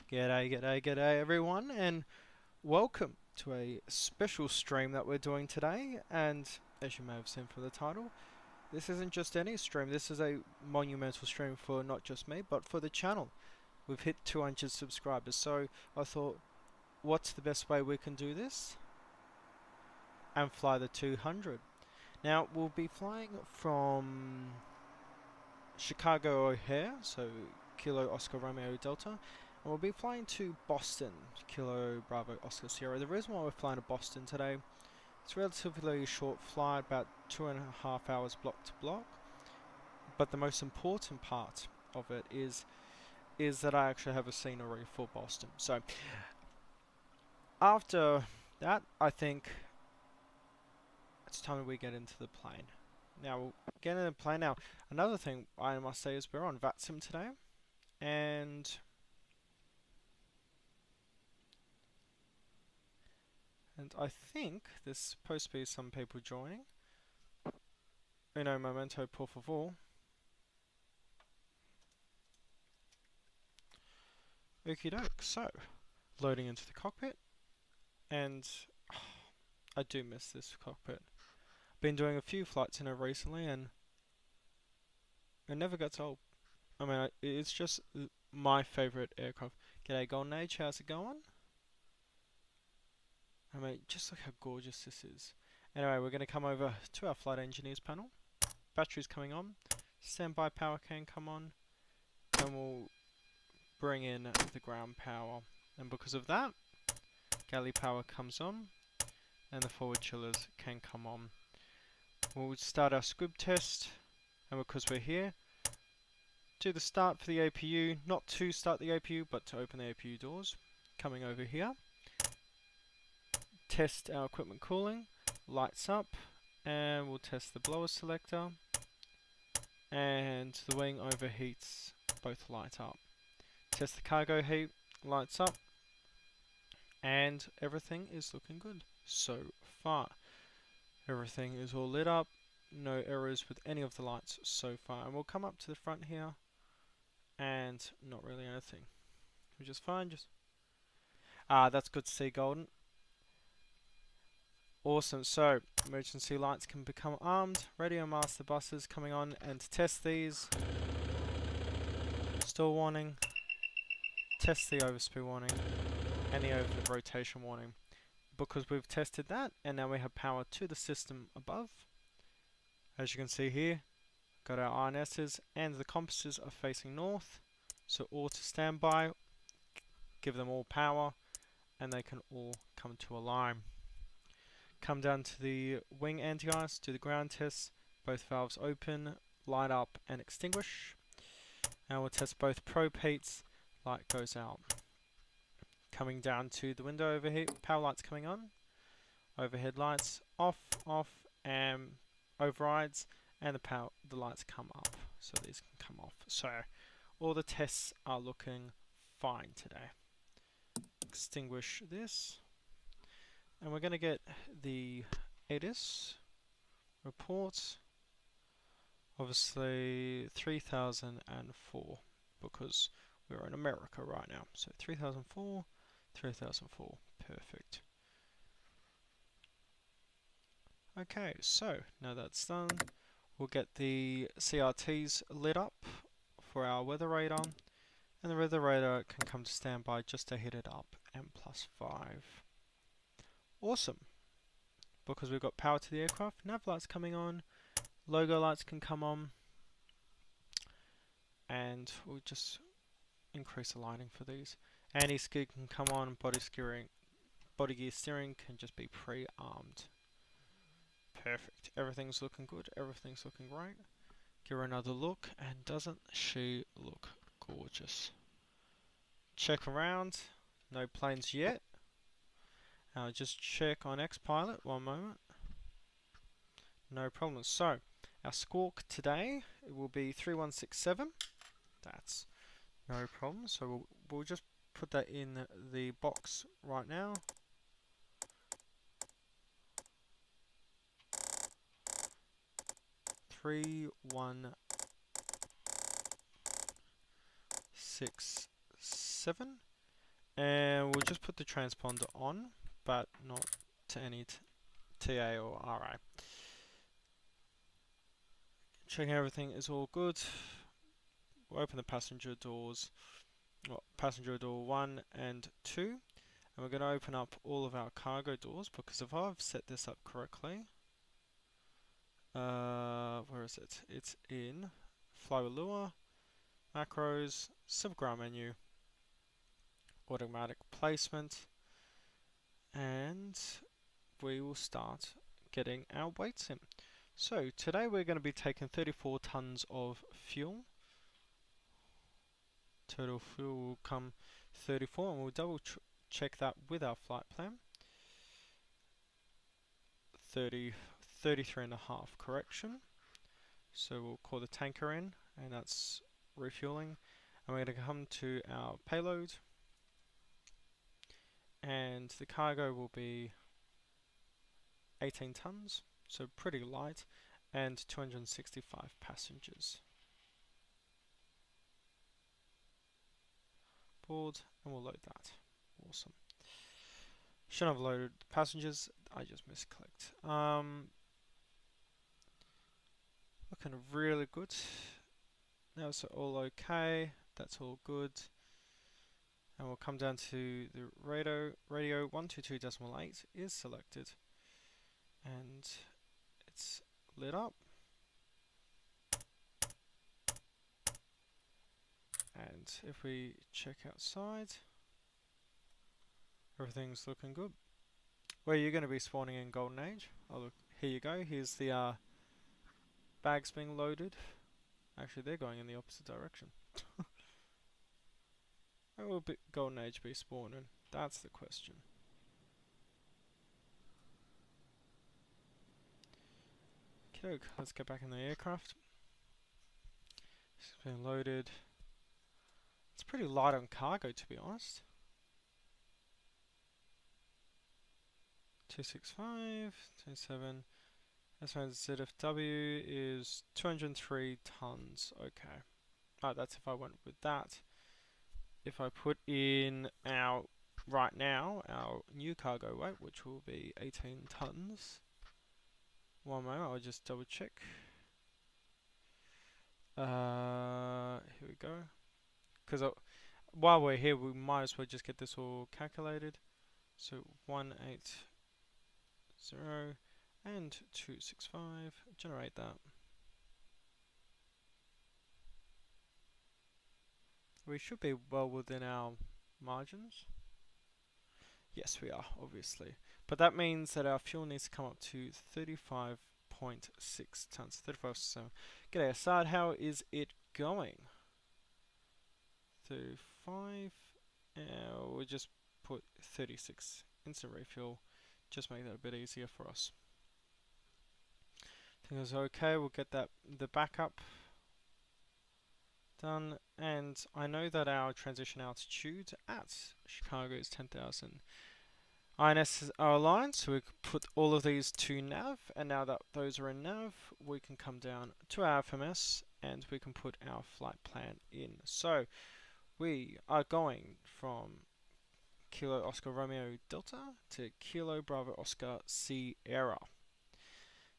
G'day everyone, and welcome to a special stream that we're doing today. And as you may have seen from the title, this isn't just any stream, this is a monumental stream for not just me, but for the channel. We've hit 200 subscribers, so I thought, what's the best way we can do this? And fly the 200. Now, we'll be flying from Chicago O'Hare, so Kilo Oscar Romeo Delta, and we'll be flying to Boston, Kilo Bravo Oscar Sierra. The reason why we're flying to Boston today, it's a relatively short flight, about 2.5 hours block to block, but the most important part of it is that I actually have a scenery for Boston. So after that, I think it's time that we get into the plane. Now, we'll get into the plane. Now, another thing I must say is we're on VATSIM today, and I think there's supposed to be some people joining. Uno momento, por favor. Okie doke, so, loading into the cockpit, and I do miss this cockpit. Been doing a few flights in it recently, and it never gets old. I mean, it's just my favourite aircraft. G'day Golden Age, how's it going? I mean, just look how gorgeous this is. Anyway, we're going to come over to our flight engineers panel. Battery's coming on. Standby power can come on. And we'll bring in the ground power. And because of that, galley power comes on. And the forward chillers can come on. We'll start our squib test. And because we're here, do the start for the APU. Not to start the APU, but to open the APU doors. Coming over here. Test our equipment cooling, lights up, and we'll test the blower selector, and the wing overheats, both light up. Test the cargo heat, lights up, and everything is looking good so far. Everything is all lit up, no errors with any of the lights so far. And we'll come up to the front here, and not really anything, which is fine. That's good to see, Golden. Awesome, so emergency lights can become armed, radio master buses coming on, and to test these, stall warning, test the overspeed warning, and the over rotation warning. Because we've tested that, and now we have power to the system above. As you can see here, got our INSs, and the compasses are facing north, so all to standby, give them all power, and they can all come to a line. Come down to the wing anti-ice, do the ground tests, both valves open, light up and extinguish. And we'll test both probe heats, light goes out. Coming down to the window overheat, power lights coming on, overhead lights off, and overrides, and the lights come up, so these can come off. So all the tests are looking fine today. Extinguish this. And we're going to get the ATIS report, obviously 3004, because we're in America right now. So 3004, perfect. Okay, so now that's done, we'll get the CRTs lit up for our weather radar, and the weather radar can come to standby just to hit it up, and +5. Awesome, because we've got power to the aircraft, nav lights coming on, logo lights can come on, and we'll just increase the lighting for these. Anti-skid can come on, body gear steering can just be pre-armed. Perfect, everything's looking good, everything's looking great. Give her another look, and doesn't she look gorgeous? Check around, no planes yet. Just check on X-Pilot, one moment. No problem. So, our squawk today, it will be 3167. That's no problem. So we'll just put that in the box right now. Three, 1, 6, 7. And we'll just put the transponder on, but not to any TA or RI. Checking everything is all good. We'll open the passenger doors, well, passenger door 1 and 2, and we're going to open up all of our cargo doors, because if I've set this up correctly, where is it? It's in Fly with Lure, Macros, Simple Ground Menu, Automatic Placement, and we will start getting our weights in. So today we're going to be taking 34 tons of fuel. Total fuel will come 34, and we'll double check that with our flight plan. 33 and a half, correction. So we'll call the tanker in, and that's refueling. And we're going to come to our payload, and the cargo will be 18 tons, so pretty light, and 265 passengers. Board, and we'll load that. Awesome. Shouldn't have loaded passengers, I just misclicked. Looking really good. Now it's all okay, that's all good. And we'll come down to the radio 122.8 is selected, and it's lit up. And if we check outside, everything's looking good. Where you're going to be spawning in Golden Age. Oh look, here you go. Here's the bags being loaded. Actually, they're going in the opposite direction. Where will Golden Age be spawning? That's the question. Okay, let's get back in the aircraft. It's being loaded. It's pretty light on cargo, to be honest. 265, 27. Estimated ZFW is 203 tons. Okay. Oh, that's if I went with that. If I put in our, right now, our new cargo weight, which will be 18 tons. One moment, I'll just double check. Here we go. Because while we're here, we might as well just get this all calculated. So 180 and 265, generate that. We should be well within our margins. Yes, we are, obviously. But that means that our fuel needs to come up to 35.6 tons. 35.7. G'day, Assad, how is it going? 35. We'll just put 36. Instant refuel. Just make that a bit easier for us. I think it's okay. We'll get that the backup done. And I know that our transition altitude at Chicago is 10,000. INS are aligned, so we can put all of these to nav, and now that those are in nav, we can come down to our FMS and we can put our flight plan in. So we are going from Kilo Oscar Romeo Delta to Kilo Bravo Oscar Sierra.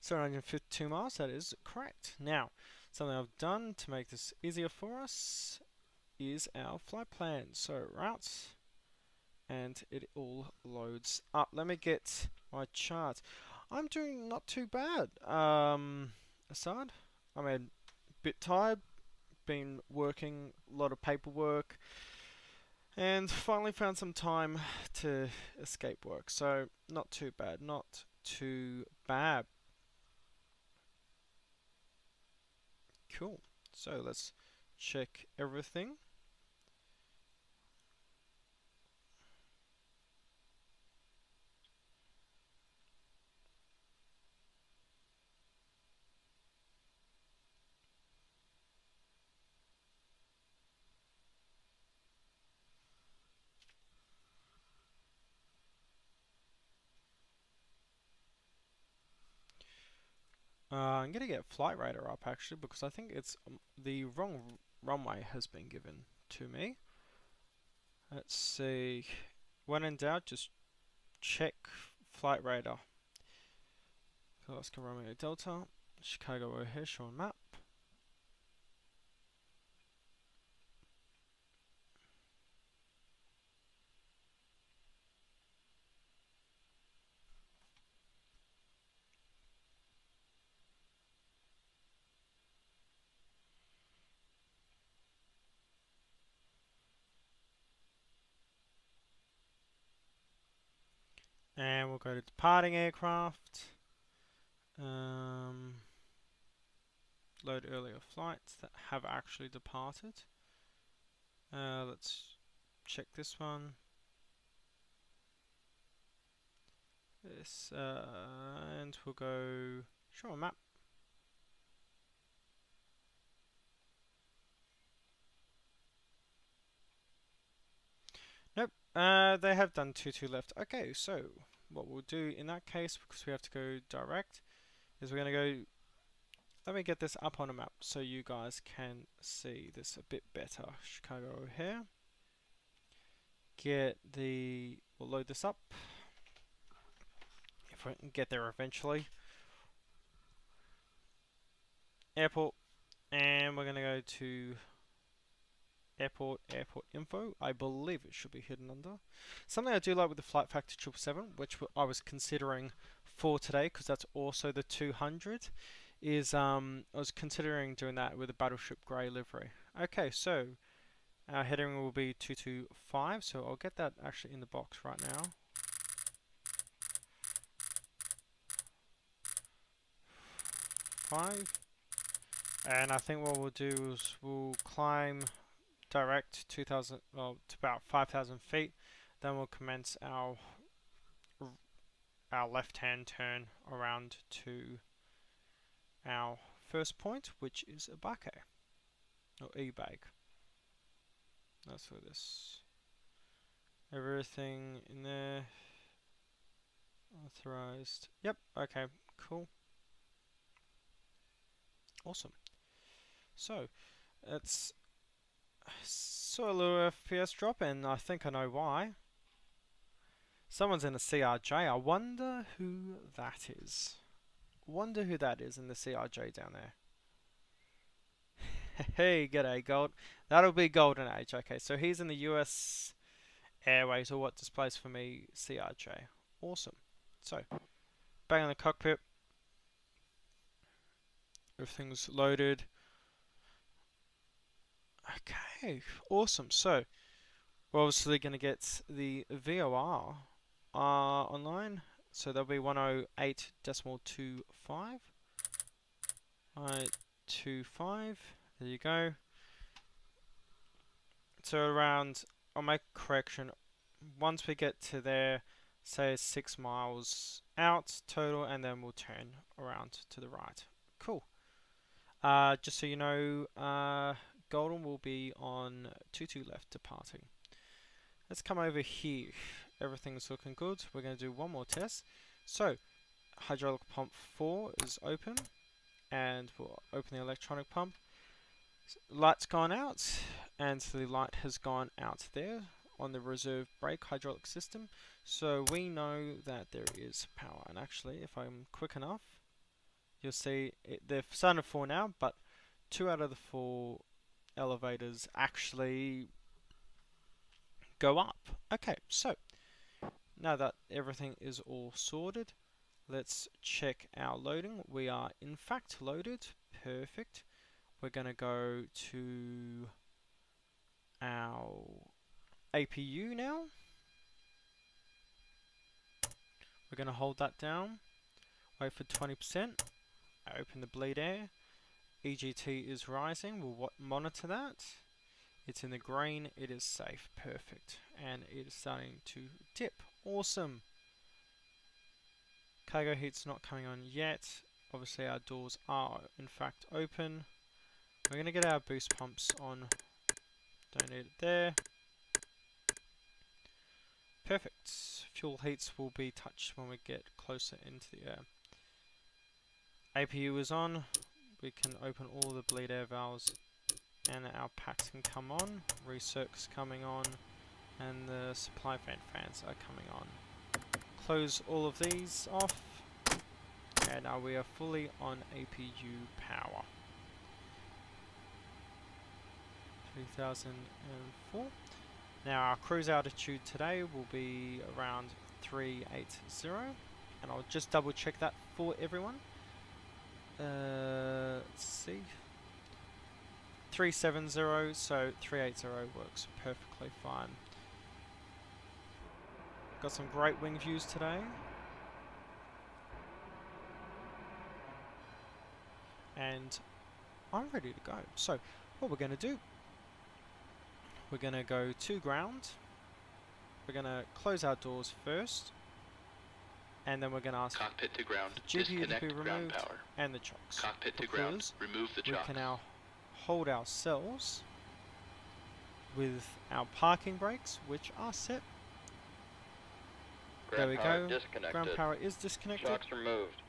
752 miles, that is correct. Now, something I've done to make this easier for us is our flight plan. So routes, and it all loads up. Let me get my chart. I'm doing not too bad, Assad. I'm a bit tired, been working a lot of paperwork, and finally found some time to escape work. So not too bad, not too bad. Cool. So let's check everything. I'm gonna get Flight Radar up actually, because I think it's the wrong runway has been given to me. Let's see. When in doubt, just check flight radar. Alaska Romeo Delta, Chicago O'Hare, show map. And we'll go to departing aircraft. Load earlier flights that have actually departed. Let's check this one. This, and we'll go show a map. Nope, they have done 2-2 left. Okay, so what we'll do in that case, because we have to go direct, is we're going to go. Let me get this up on a map so you guys can see this a bit better. Chicago O'Hare. We'll load this up. If we can get there eventually. Airport. And we're going to go to airport info. I believe it should be hidden under. Something I do like with the Flight Factor 777, which I was considering for today, because that's also the 200, is I was considering doing that with a Battleship Grey livery. Okay, so our heading will be 225, so I'll get that actually in the box right now. And I think what we'll do is we'll climb direct 2,000, well, to about 5,000 feet. Then we'll commence our left-hand turn around to our first point, which is Abake, or E-Bag. That's for this. Everything in there. Authorized. Yep, okay, cool. Awesome. So, it's saw a little FPS drop, and I think I know why. Someone's in a CRJ. I wonder who that is. Wonder who that is in the CRJ down there. Hey, g'day, Gold. That'll be Golden Age. Okay, so he's in the US Airways, or what displays for me, CRJ. Awesome. So, bang on the cockpit. Everything's loaded. Okay, awesome. So, we're obviously going to get the VOR online. So that'll be 108.25. 108.25. There you go. So around, I'll make a correction. Once we get to there, say 6 miles out total, and then we'll turn around to the right. Cool. Just so you know, Golden will be on 22 left departing. Let's come over here. Everything's looking good. We're going to do one more test. So, hydraulic pump 4 is open, and we'll open the electronic pump. Light's gone out, and the light has gone out there on the reserve brake hydraulic system. So we know that there is power. And actually, if I'm quick enough, you'll see they're starting to fall now, but 2 out of the 4 elevators actually go up. Okay, so now that everything is all sorted, let's check our loading. We are in fact loaded. Perfect. We're going to go to our APU now. We're going to hold that down. Wait for 20%. Open the bleed air. EGT is rising. We'll monitor that. It's in the green. It is safe. Perfect. And it is starting to dip. Awesome. Cargo heat's not coming on yet. Obviously our doors are in fact open. We're going to get our boost pumps on. Don't need it there. Perfect. Fuel heats will be touched when we get closer into the air. APU is on. We can open all the bleed air valves and our packs can come on. Recirc's coming on. and the supply fans are coming on. Close all of these off, and now we are fully on APU power. 3004. Now our cruise altitude today will be around 380, and I'll just double check that for everyone. Let's see. 370, so 380 works perfectly fine. Got some great wing views today. And I'm ready to go. So what we're going to do, we're going to go to ground. We're going to close our doors first. And then we're going to ask cockpit to ground, the GPU to be ground removed power. And the chocks. Cockpit to ground, remove the chocks. We can now hold ourselves with our parking brakes, which are set. There we go. Ground power is disconnected. Chocks removed.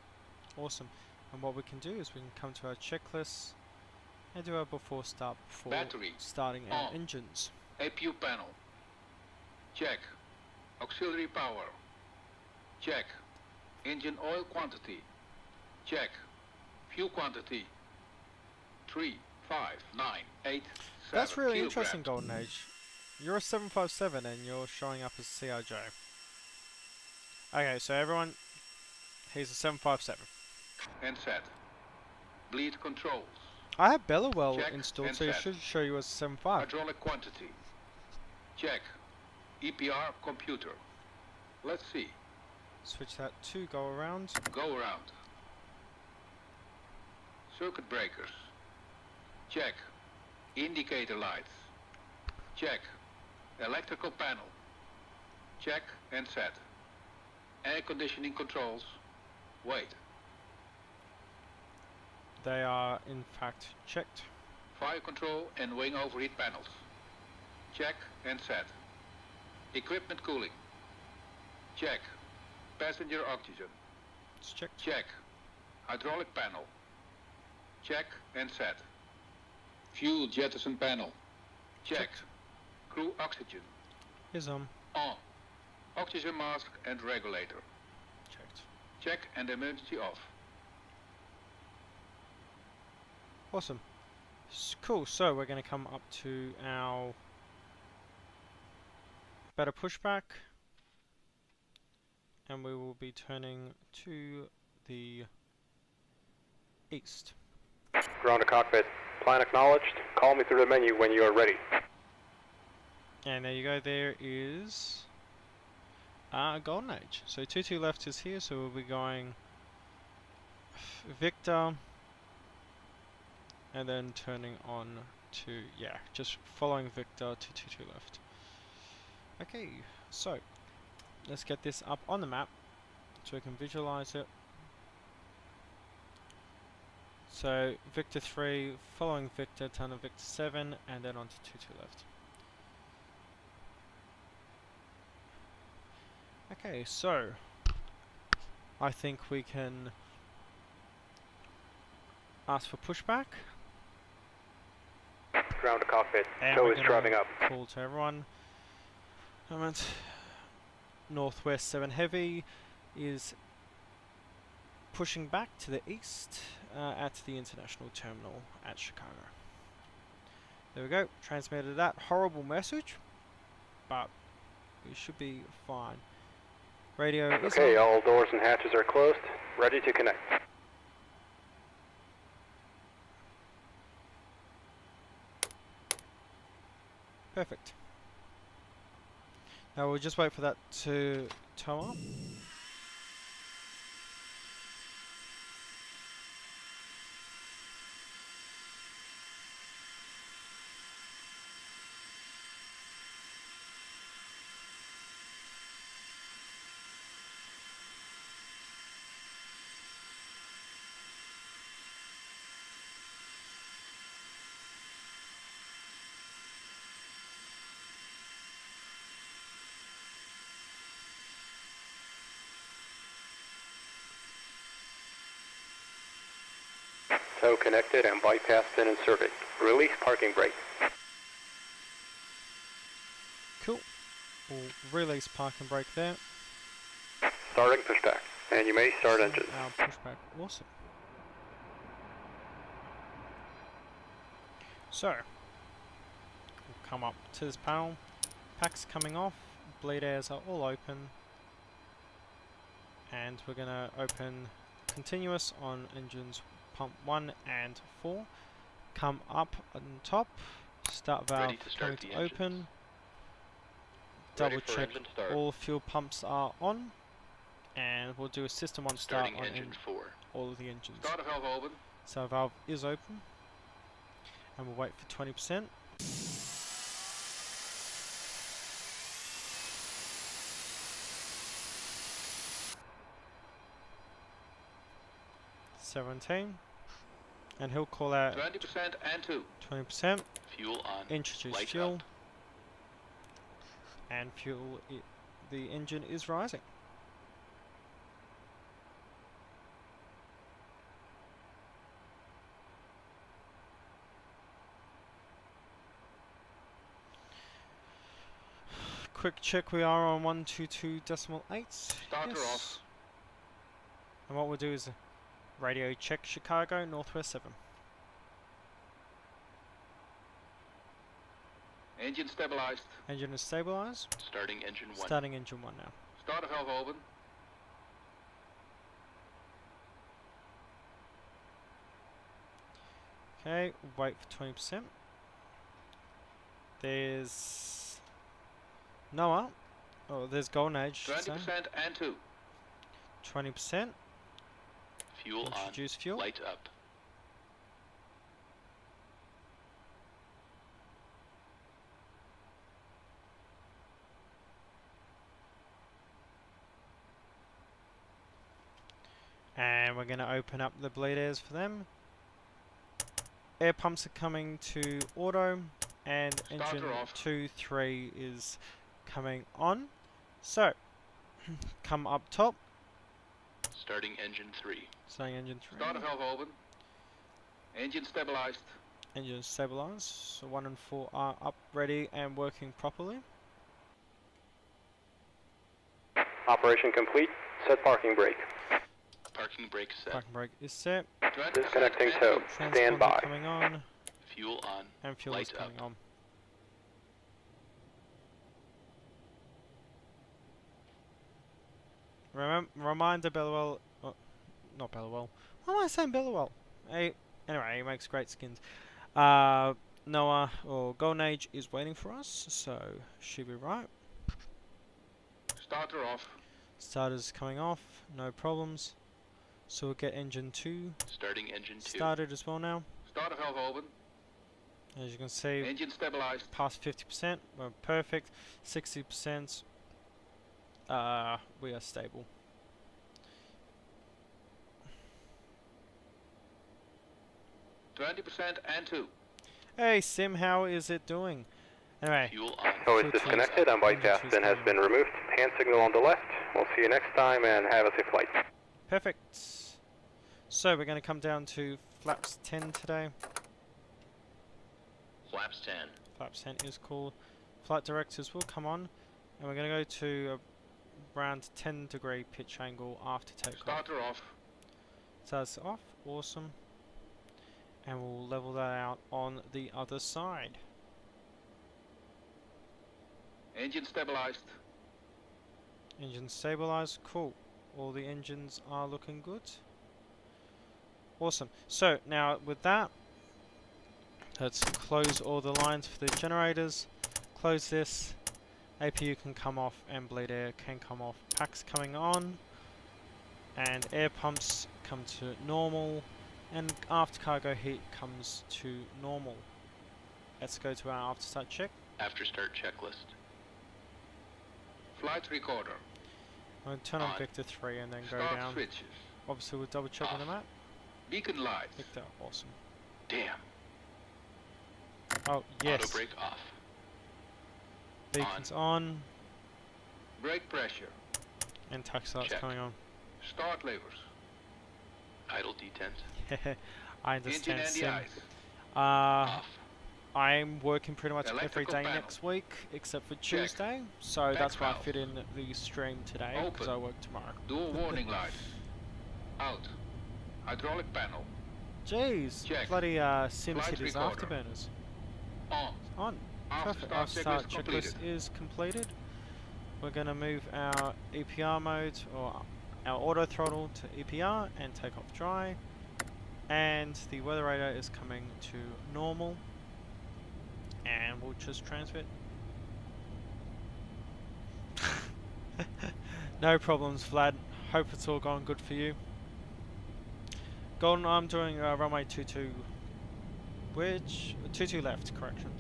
Awesome. And what we can do is we can come to our checklist and do our before start before Battery starting our on. engines. APU panel. Check. Auxiliary power. Check. Engine oil quantity. Check. Fuel quantity. 3, 5, 9, 8, 7 That's really kilograms. interesting, Golden Age. You're a 757 and you're showing up as CRJ. Okay, so everyone, he's a 757. And set. Bleed controls. I have Bellawell Check installed, and so it set. should show you as 75. Hydraulic quantity. Check. EPR computer. Let's see. Switch that to go around. Go around. Circuit breakers. Check. Indicator lights. Check. Electrical panel. Check and set. Air conditioning controls. Wait. They are in fact checked. Fire control and wing overheat panels. Check and set. Equipment cooling. Check. Passenger oxygen. It's checked. Check. Hydraulic panel. Check and set. Fuel jettison panel. Check. Checked. Crew oxygen. Is On. Oxygen mask and regulator. checked. Check and emergency off. Awesome. Cool. So we're going to come up to our better pushback, and we will be turning to the east. Ground to cockpit. Plan acknowledged. Call me through the menu when you are ready. And there you go. There is Golden Age. So 22 left is here, so we'll be going Victor, and then turning on to, yeah, just following Victor to 22 left. Okay, so let's get this up on the map so we can visualize it. So Victor 3, following Victor, turn on Victor 7, and then on to 22 left. Okay, so I think we can ask for pushback. Ground to cockpit. And Tow we're is gonna driving up. call to everyone. Moment. Northwest 7 Heavy is pushing back to the east at the international terminal at Chicago. There we go. Transmitted that horrible message, but we should be fine. Radio is Okay, on. all doors and hatches are closed. Ready to connect. Perfect. Now we'll just wait for that to tow up. Tow connected and bypass pin inserted. Release parking brake. Cool. We'll release parking brake there. Starting pushback. And you may start engines. Our pushback. Awesome. So, we'll come up to this panel. Packs coming off. Bleed airs are all open. And we're going to open continuous on engines pump 1 and 4. Come up on top. Start valve coming to open. Double check all fuel pumps are on. And we'll do a system on start on engine 4. all of the engines. Starter valve open. So valve is open. And we'll wait for 20%. $17. And he'll call out 20% and 2. 20%. Fuel on. Introduce Light fuel. up. And fuel, the engine is rising. Quick check, we are on 122.8. Starter off. And what we'll do is radio check Chicago, Northwest 7. Engine stabilized. Engine is stabilized. Starting engine 1. Starting engine 1 now. Starter valve open. Okay, wait for 20%. There's Noah. Oh, there's Golden Age. 20% and 2. 20%. Fuel Introduce on. fuel. Light up. And we're going to open up the bleed airs for them. Air pumps are coming to auto, and engine 2, 3 is coming on. So, come up top. Starting engine 3. Starting engine 3. Starter valve open. Engine stabilized. Engine stabilized. So 1 and 4 are up, ready, and working properly. Operation complete. Set parking brake. Parking brake set. Parking brake is set. Disconnecting tow. Stand by. Coming on. Fuel on. And fuel is coming on. Reminder, Bellwell. Oh, not Bellwell. Why am I saying Bellwell? Anyway, he makes great skins. Noah or Golden Age is waiting for us, so should be right. Starter off. Starter's coming off, no problems. So we'll get engine 2 Starting engine 2. started as well now. Starter valve open. As you can see, Engine stabilized. past 50%, we're perfect. 60%, we are stable. %20 and 2. Hey Sim, how is it doing? Anyway, Fuel on. Tow is disconnected. On bypass bin has been removed. Hand signal on the left. We'll see you next time and have a safe flight. perfect. So we're going to come down to flaps 10 today. Flaps 10. Flaps 10 is called. Flight directors will come on, and we're going to go to around 10-degree pitch angle after takeoff. Starter off. So that's off, awesome. And we'll level that out on the other side. Engine stabilized. Engine stabilized, cool. All the engines are looking good. Awesome. So now with that, let's close all the lines for the generators. Close this. APU can come off and bleed air can come off. Packs coming on. And air pumps come to normal. And after cargo heat comes to normal. Let's go to our after start check. After start checklist. Flight recorder. I'm going to turn on On. Victor 3 and then go Start down. switches. Obviously we'll double check on the Off. map. Beacon lights. Victor, awesome. Damn. Oh, yes. Auto brake off. Beacons on. Brake pressure. And tax lights Check. coming on. Start levers. Idle detent. I understand, Engine Sim. anti-ice. Uh, Off. I'm working pretty much every Electrical day panel. next week except for Check. Tuesday, so Back that's why I valve. fit in the stream today because Open. I work tomorrow. Dual warning light. Out. Hydraulic panel. Jeez, Check. bloody Flight SimCity's recorder. afterburners. On. On. After Perfect. start Our start checklist completed. checklist is completed. We're going to move our EPR mode or our auto throttle to EPR and take off dry. And the weather radar is coming to normal. And we'll just transmit. No problems, Vlad. Hope it's all gone good for you. Golden, I'm doing runway 22, which 22 left, correction.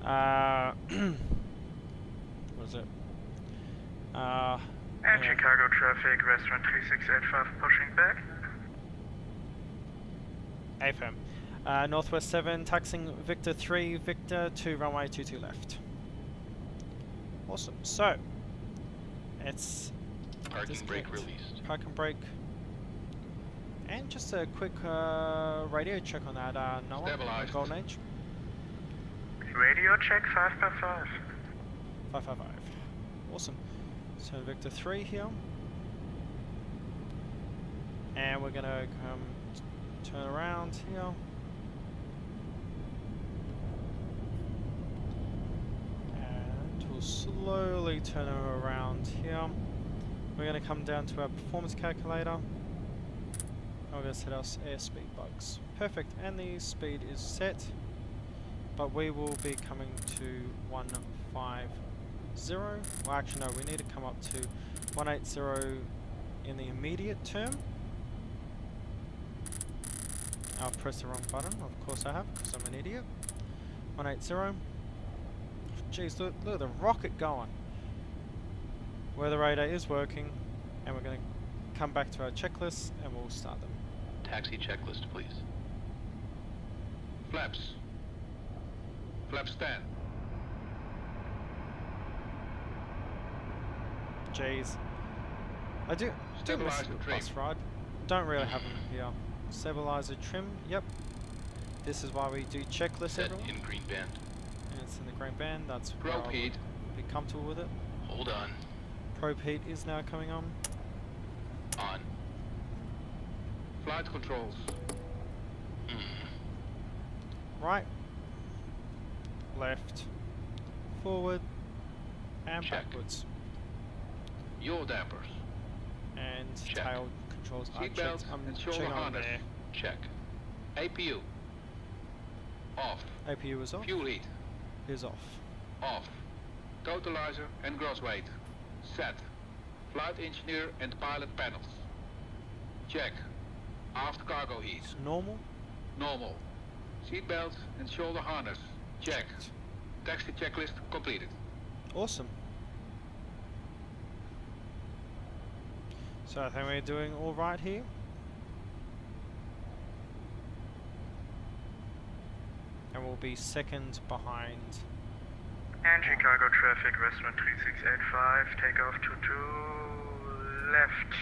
What is it? And Chicago traffic, restaurant 3685 pushing back. AFM. Northwest 7, taxing Victor 3, Victor 2, runway 22 left. Awesome. So, it's Parking brake disconnect. released. Park and brake. And just a quick radio check on that, Noah. Stabilized. Golden Age. Radio check 5x5. 555. Awesome. So Victor 3 here. And we're gonna come turn around here. And we'll slowly turn her around here. We're gonna come down to our performance calculator. And we're gonna set our airspeed bugs. Perfect, and the speed is set. But we will be coming to 150. Well, actually, no, we need to come up to 180 in the immediate term. I've pressed the wrong button. Of course I have, because I'm an idiot. 180. Jeez, look at the rocket going. Weather radar is working, and we're going to come back to our checklists, and we'll start them. Taxi checklist, please. Flaps. Flaps 10. Jeez. I do miss Stabilizer the trim. bus ride. Don't really have them here. Stabilizer trim, yep. This is why we do checklists, Set everyone. in green band. And it's in the green band, that's where Probe I'll heat. be comfortable with it. Hold on. Probe heat is now coming on. On. Flight controls. Right. Left. Forward. And Check. backwards. Yaw dampers. And Check. tail controls are Seatbelt checked. I'm and shoulder checking on harness. there. Check. APU. Off. APU is off. Fuel heat. Is off. Off. Totalizer and gross weight. Set. Flight engineer and pilot panels. Check. Aft cargo heat. It's normal. Normal. Seatbelt and shoulder harness. Checked. Taxi checklist completed. Awesome. So I think we're doing all right here. And we'll be second behind. And Chicago traffic, restaurant 3685, takeoff 22 left.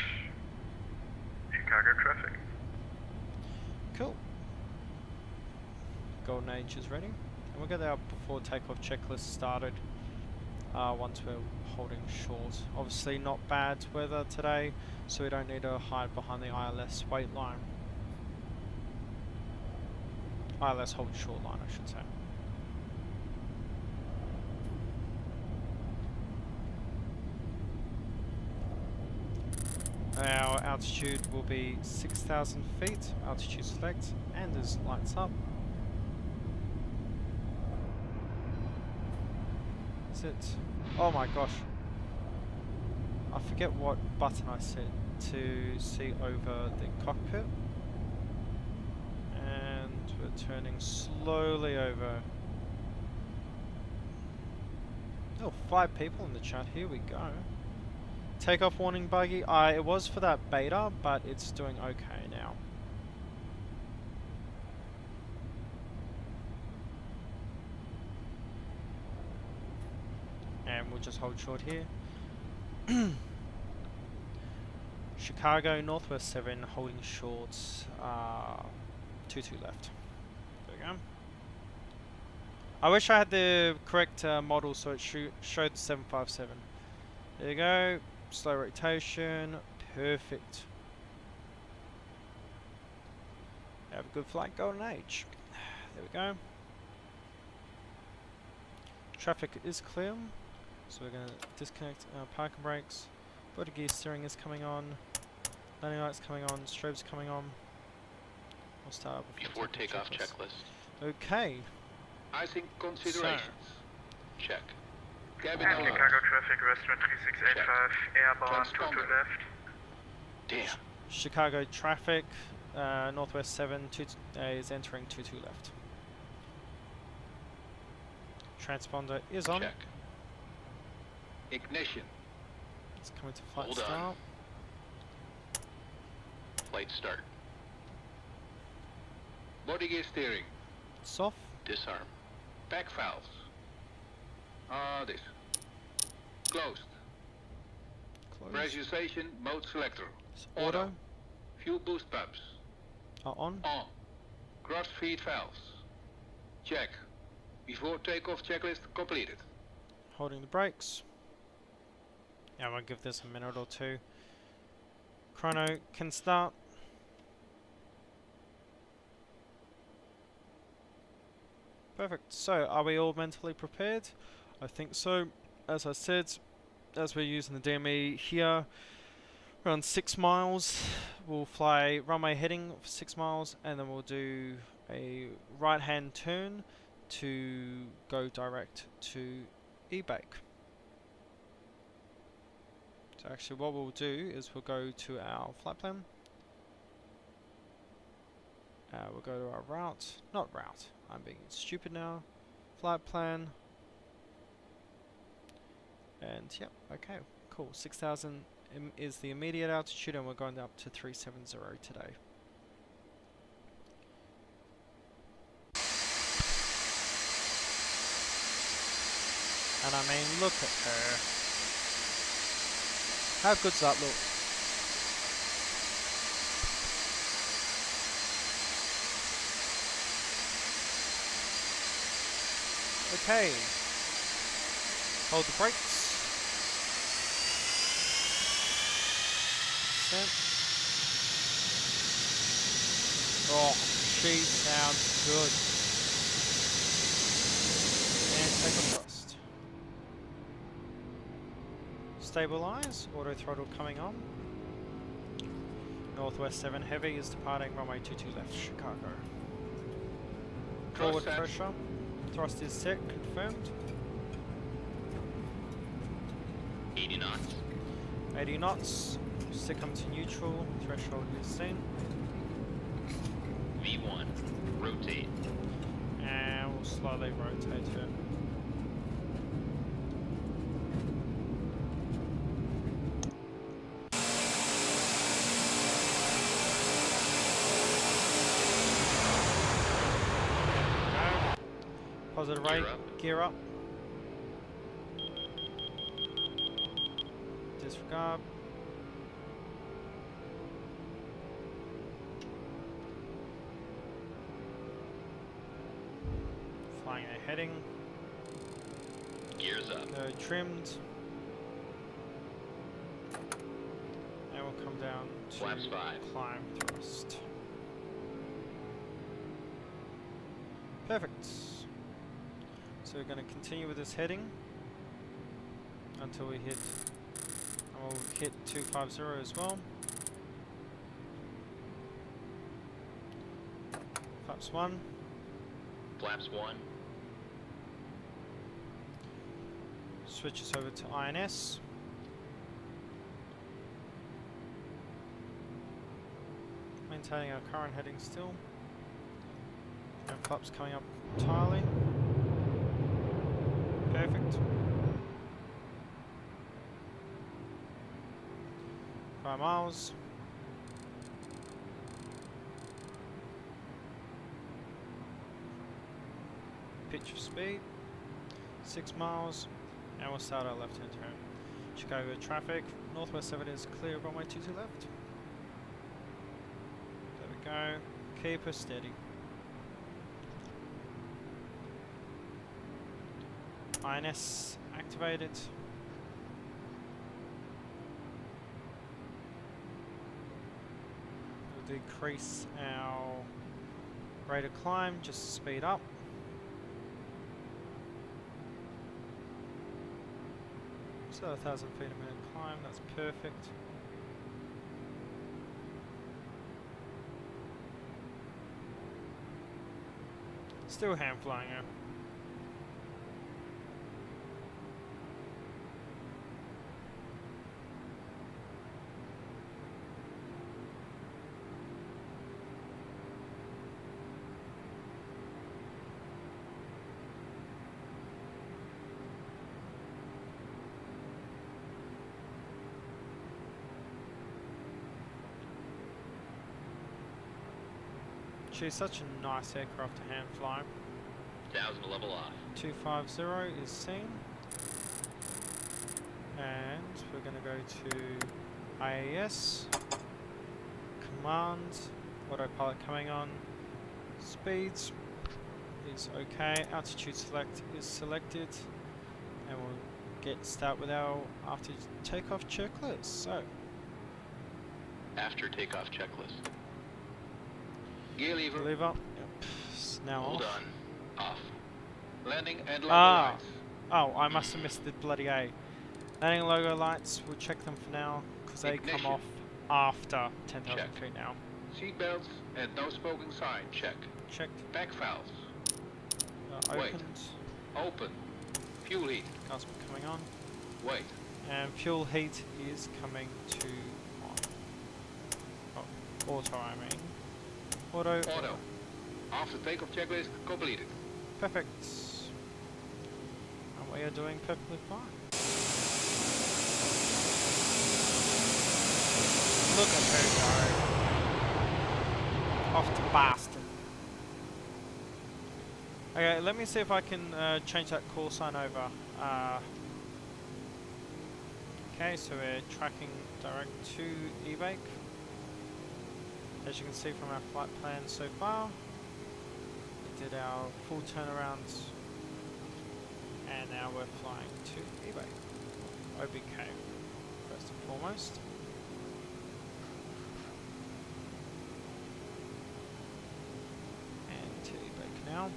Chicago traffic. Cool. Golden Age is ready. And we'll get our before takeoff checklist started once we're holding short. Obviously not bad weather today, so we don't need to hide behind the ILS wait line. ILS hold short line, I should say. Our altitude will be 6,000 feet, altitude select, and there's lights up. Is it? Oh my gosh. I forget what button I set to see over the cockpit. And we're turning slowly over. Oh, 5 people in the chat, here we go. Takeoff warning buggy. It was for that beta, but it's doing okay now. And we'll just hold short here. Chicago, Northwest 7, holding short, 22 left. There we go. I wish I had the correct model so it showed the 757. There you go. Slow rotation. Perfect. Have a good flight, golden age. There we go. Traffic is clear, so we're going to disconnect our parking brakes. Body gear steering is coming on. Landing lights coming on. Strobes coming on. We'll start Before takeoff checklist. Okay. Icing considerations. Check. Cabin And alert. Chicago traffic, restaurant 3685, airborne 22 Transponder. left. Damn. Chicago traffic, Northwest 7 is entering 22 left. Transponder is on. Check. Ignition. It's coming to flight Hold on. start. Flight start. Body gear steering. It's off. Disarm. Pack valves. This. Closed. Close. Pressurization mode selector. It's auto. Fuel boost pumps. Are on. On. Cross feed valves. Check. Before takeoff checklist completed. Holding the brakes. Yeah, I'm gonna give this a minute or two. Chrono can start. Perfect. So, are we all mentally prepared? I think so. As I said, as we're using the DME here, around 6 miles, we'll fly runway heading for 6 miles, and then we'll do a right-hand turn to go direct to E-bake. So actually what we'll do is we'll go to our flight plan. We'll go to our route, not route, I'm being stupid now. Flight plan. And yep, okay, cool. 6,000 is the immediate altitude, and we're going up to 370 today. And I mean, look at her. How good's that look? Okay. Hold the brakes. Set. Oh, she sounds good. And take a thrust. Stabilize, auto throttle coming on. Northwest 7 heavy is departing runway 22 left, Chicago. Forward pressure. Thrust is set, confirmed. 80 knots. 80 knots. Stick to neutral. Threshold is seen. V1. Rotate. And we'll slowly rotate it. Positive rate, gear up. Disregard. Flying a heading. Gears up. Trimmed. And we'll come down to Flaps 5. climb thrust. Perfect. So we're going to continue with this heading until we hit, and we'll hit 250 as well. Flaps 1. Flaps 1. Switches over to INS. Maintaining our current heading still. And flaps coming up entirely. Perfect. 5 miles. Pitch of speed. 6 miles. And we'll start our left-hand turn. Chicago traffic. Northwest 7 is clear, runway 22 left. There we go. Keep her steady. INS activated. We'll decrease our rate of climb, just speed up. So 1,000 feet a minute climb, that's perfect. Still hand flying her. She's such a nice aircraft to hand fly. 1000 level off. 250 is seen. And we're going to go to IAS. Command. Autopilot coming on. Speeds is okay. Altitude select is selected. And we'll start with our after takeoff checklist. So, After takeoff checklist. Gear lever. lever. Yep. It's now Hold off. on. Off. Landing and logo Ah. lights. Oh, I must have missed the bloody A. Landing logo lights, we'll check them for now, because they come Ignition. off after 10,000 Check. feet now. Seat belts and no smoking sign. Check. Checked, Back valves. Wait. opened, Open. Fuel heat. gas coming on, Wait. and fuel heat is coming to on. Oh, auto I mean. Auto. Auto. After takeoff checklist completed. Perfect. And we are doing perfectly fine. Look at her go. Off to Boston. Okay, let me see if I can change that call sign over. Okay, so we're tracking direct to eBake. As you can see from our flight plan so far, we did our full turnarounds, and now we're flying to eBake, OBK, first and foremost. And to eBake now.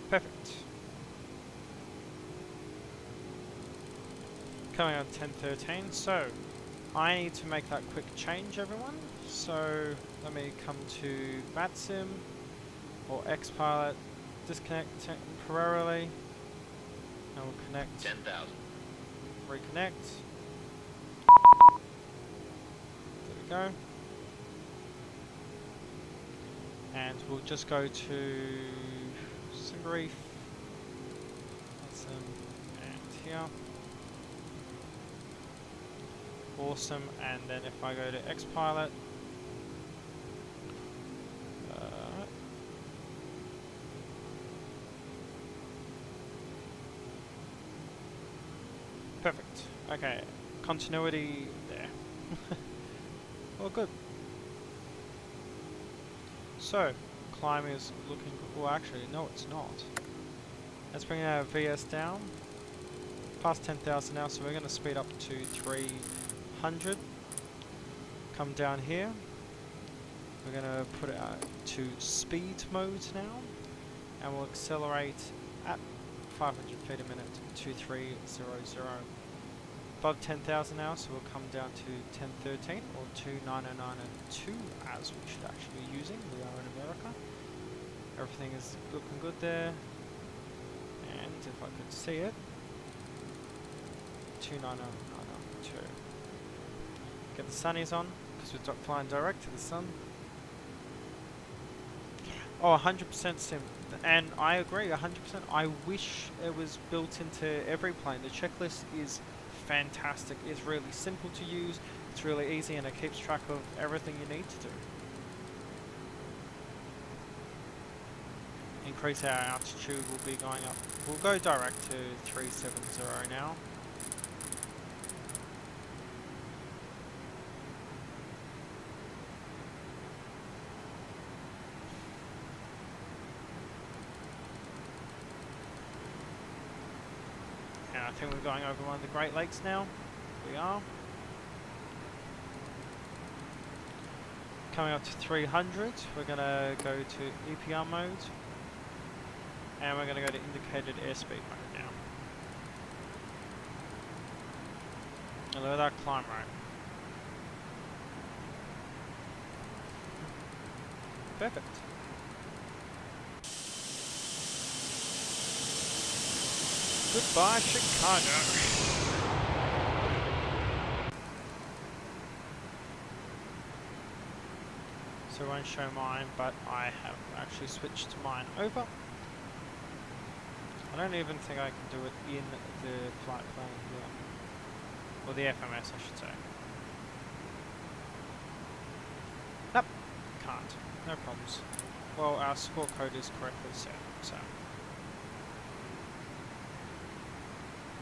Perfect. Coming on 10:13, so I need to make that quick change, everyone. So let me come to VATSIM or XPilot, disconnect temporarily, and we'll connect, 10,000. reconnect. There we go. And we'll just go to Simbrief, and here. Awesome, and then if I go to XPilot, perfect. Okay, continuity there. All good. So, climb is looking. Well, actually, no, it's not. Let's bring our VS down. Past 10,000 now, so we're going to speed up to 300. Come down here. We're going to put it to speed mode now, and we'll accelerate at 500 feet a minute, 2300. Above 10,000 now, so we'll come down to 1013 or 290902 as we should actually be using. We are in America. Everything is looking good there, and if I could see it, 290902. Get the sunnies on, because we're flying direct to the sun. Oh, 100% sim, and I agree, 100%. I wish it was built into every plane. The checklist is fantastic. It's really simple to use, it's really easy, and it keeps track of everything you need to do. Increase our altitude, we'll be going up. We'll go direct to 370 now. I think we're going over one of the Great Lakes now. We are. Coming up to 300, we're going to go to EPR mode. And we're going to go to indicated airspeed mode now. And look at that climb rate. Perfect. Goodbye, Chicago. So I won't show mine, but I have actually switched mine over. I don't even think I can do it in the flight plan here. Or the FMS, I should say. Nope, can't. No problems. Well, our score code is correctly set, so.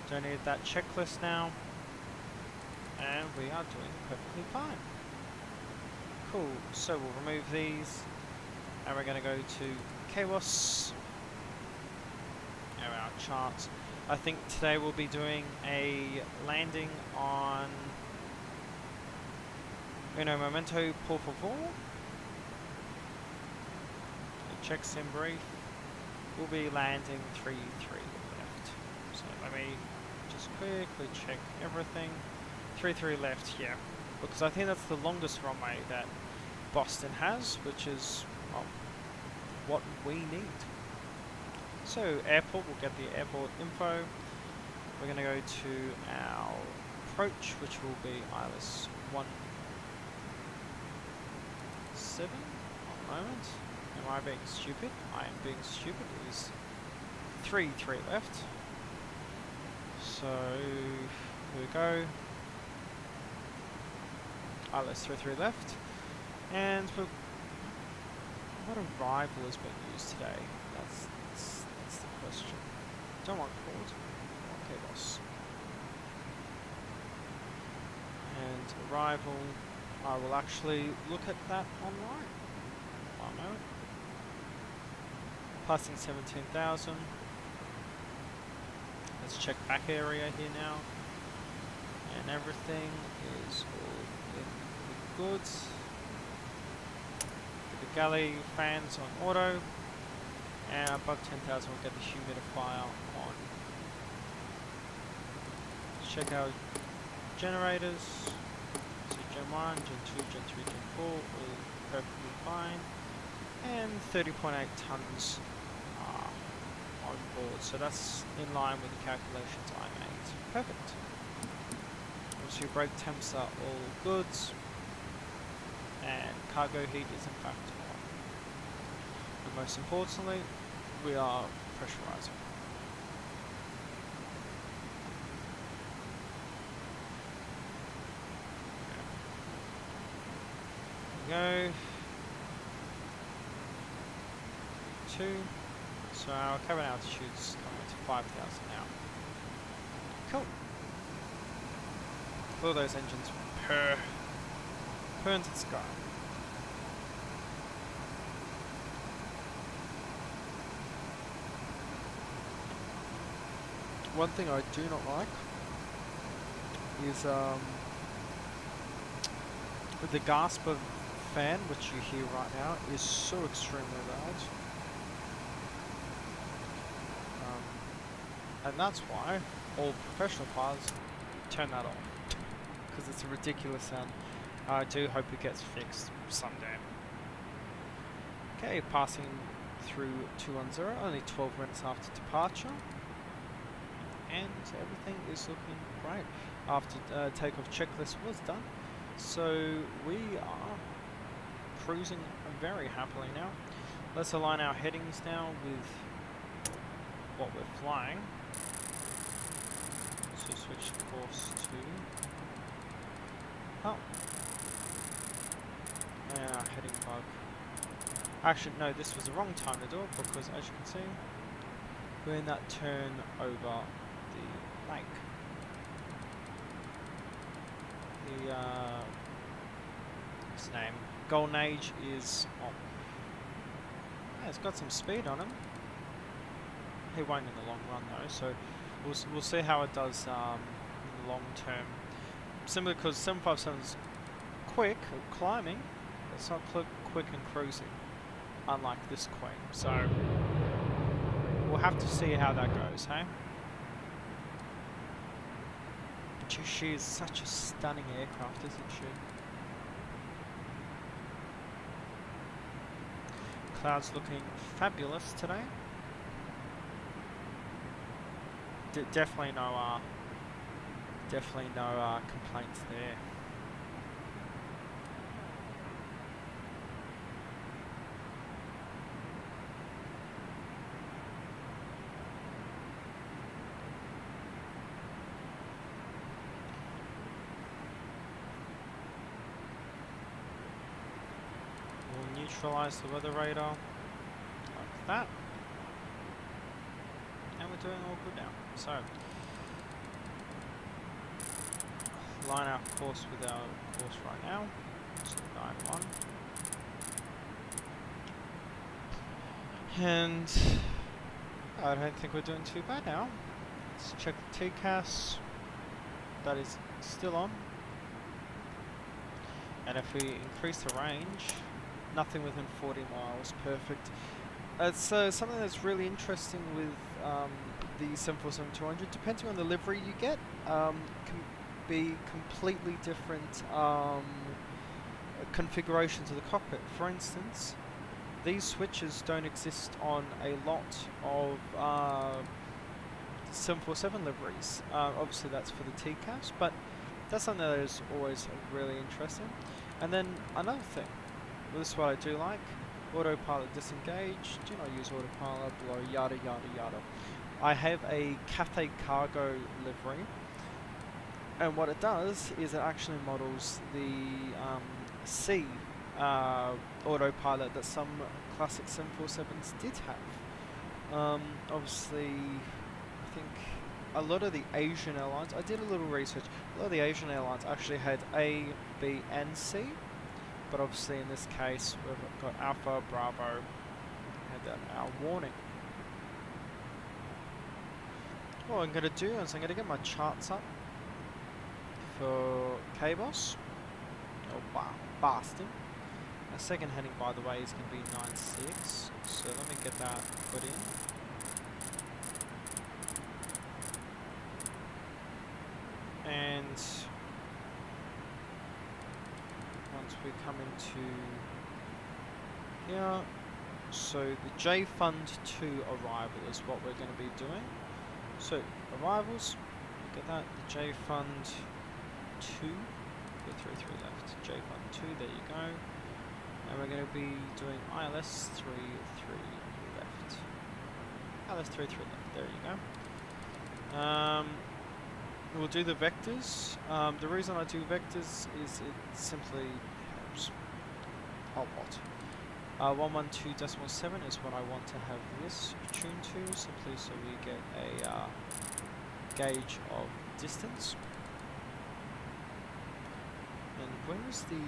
Don't need that checklist now. And we are doing perfectly fine. Cool, so we'll remove these. And we're going to go to KBOS. Our charts. I think today we'll be doing a landing on Uno Momento Por Favor. Checks in brief. We'll be landing 3-3 left. So let me just quickly check everything. 3-3 left, yeah. Because I think that's the longest runway that Boston has, which is, well, what we need. So airport, we'll get the airport info. We're going to go to our approach, which will be ILS 17. One moment. Am I being stupid? I am being stupid. It is 3-3 left. So here we go. ILS 3-3 left. And what arrival has been used today? That's the question. Don't want KORD. KBOS. And arrival, I will actually look at that online. One moment. Passing 17,000. Let's check back area here now. And everything is all in the goods. The galley fans on auto. And above 10,000 we'll get the humidifier on. Check our generators. So Gen 1, Gen 2, Gen 3, Gen 4, all perfectly fine. And 30.8 tons on board. So that's in line with the calculations I made. Perfect. Obviously brake temps are all goods. And cargo heat is in fact on. And most importantly, we are pressurizing. There we go. 2. So our cabin altitude's coming to 5,000 now. Cool. All those engines purr into the sky. One thing I do not like is the gasp of fan, which you hear right now, is so extremely loud. And that's why all professional pilots turn that off, because it's a ridiculous sound. I do hope it gets fixed someday. Okay, passing through 210, only 12 minutes after departure. And everything is looking great after takeoff checklist was done. So we are cruising very happily now. Let's align our headings now with what we're flying. So switch course to and our heading bug. Actually, no, this was the wrong time to do it because, as you can see, we're in that turn over the lake. The what's his name? Golden Age is on. Yeah, it's got some speed on him. He won't in the long run though, so we'll see how it does in the long term. Simply because 757's quick at climbing, it's not quick and cruising, unlike this Queen. So we'll have to see how that goes, hey? But she is such a stunning aircraft, isn't she? Clouds looking fabulous today. Definitely no complaints there. We'll neutralize the weather radar like that. And we're doing all good now. So, line our course with our course right now. So 9-1. And I don't think we're doing too bad now. Let's check the TCAS. That is still on. And if we increase the range, nothing within 40 miles, perfect. It's something that's really interesting with the 747-200, depending on the livery you get, can be completely different configurations of the cockpit. For instance, these switches don't exist on a lot of 747 liveries. Obviously that's for the TCAS, but that's something that is always really interesting. And then another thing, this is what I do like, autopilot disengaged, do not use autopilot, below, yada yada yada. I have a Cathay Cargo livery, and what it does is it actually models the C autopilot that some classic 747s did have. Obviously, I think a lot of the Asian airlines, I did a little research, a lot of the Asian airlines actually had A, B and C, but obviously in this case we've got Alpha, Bravo, and our warning. What I'm going to do is I'm going to get my charts up for KBOS, or Boston. Our second heading, by the way, is going to be 96, so let me get that put in. And once we come into here, so the J Fund 2 arrival is what we're going to be doing. So arrivals, look at that, the J Fund 2, the 33 left, J Fund 2, there you go. And we're going to be doing ILS 33 left. ILS 33 left, there you go. We'll do the vectors. The reason I do vectors is it simply helps a lot. 112.7 is what I want to have this tuned to, simply so we get a gauge of distance. And where is the...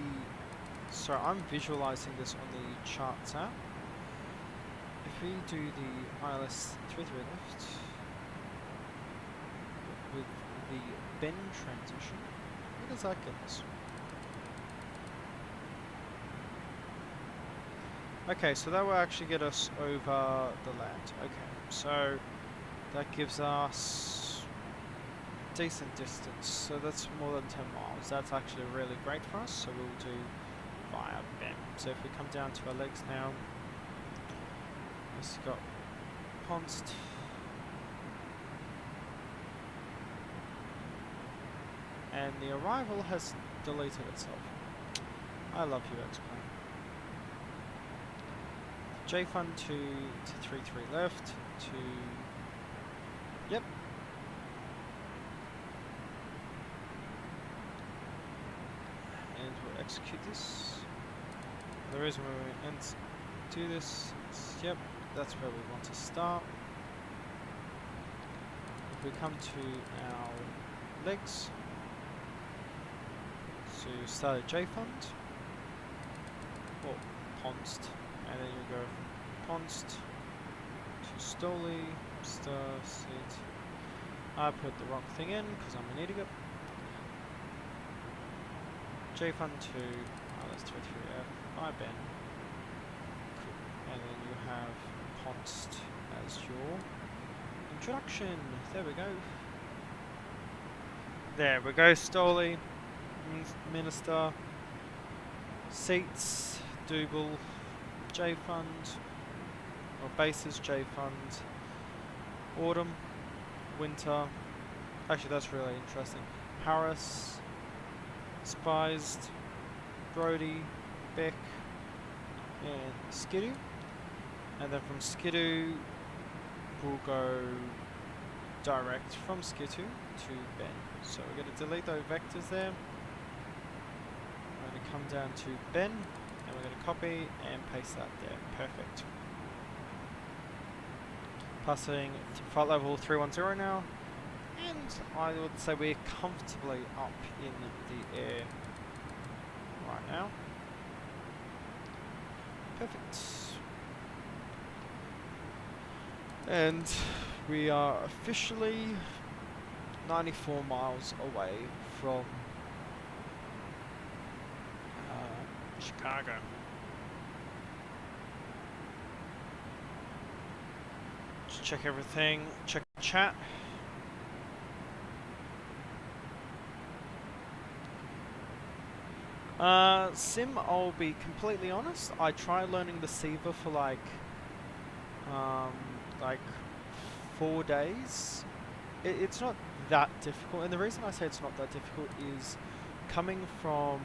So I'm visualizing this on the charts app. If we do the ILS 33 left with the bend transition, where does that get us? Okay, so that will actually get us over the land. Okay, so that gives us decent distance. So that's more than 10 miles. That's actually really great for us. So we'll do via bend. So if we come down to our legs now, it's got const. And the arrival has deleted itself. I love you, X-Plane. J Fund to 33 left to... Yep. And we'll execute this. The reason why we do this is, yep, that's where we want to start. If we come to our legs, so you start at J Fund, or Ponst, and then you go from Ponst to Stoli, Star, Seat, I put the wrong thing in because I'm an idiot. J-Fun 2, that's 23F, I Ben. Cool. And then you have Ponst as your introduction. There we go. There we go, Stoley, Minister, Seats, Dougal, J-Fund, or Bases, J-Fund, Autumn, Winter, actually that's really interesting, Harris, Spised, Brody, Beck, and Skidoo. And then from Skidoo, we'll go direct from Skidoo to Ben. So we're going to delete those vectors there. We're going to come down to Ben, and we're going to copy and paste that there. Perfect. Passing to flight level 310 now. And I would say we're comfortably up in the air right now. Perfect. And we are officially 94 miles away from Chicago. Just check everything, check the chat. Sim, I'll be completely honest, I tried learning the Siva for like 4 days. It's not that difficult, and the reason I say it's not that difficult is coming from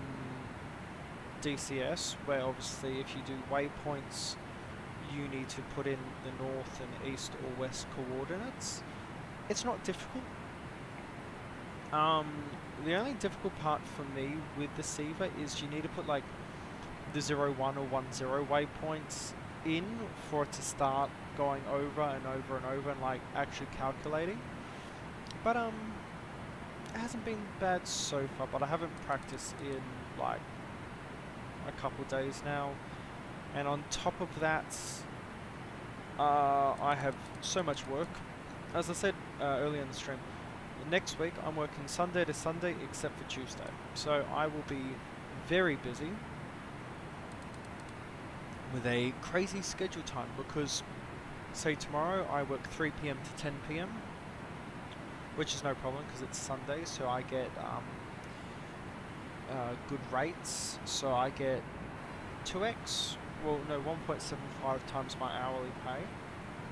DCS, where obviously if you do waypoints you need to put in the north and east or west coordinates. It's not difficult. The only difficult part for me with the Siva is you need to put like the 01 or 10 waypoints in for it to start going over and over and over and like actually calculating. But it hasn't been bad so far, but I haven't practiced in like a couple days now. And on top of that, I have so much work. As I said earlier in the stream, next week I'm working Sunday to Sunday except for Tuesday. So I will be very busy with a crazy schedule time because, say tomorrow I work 3 PM to 10 PM, which is no problem because it's Sunday, so I get good rates. So I get 2x, well no, 1.75 times my hourly pay,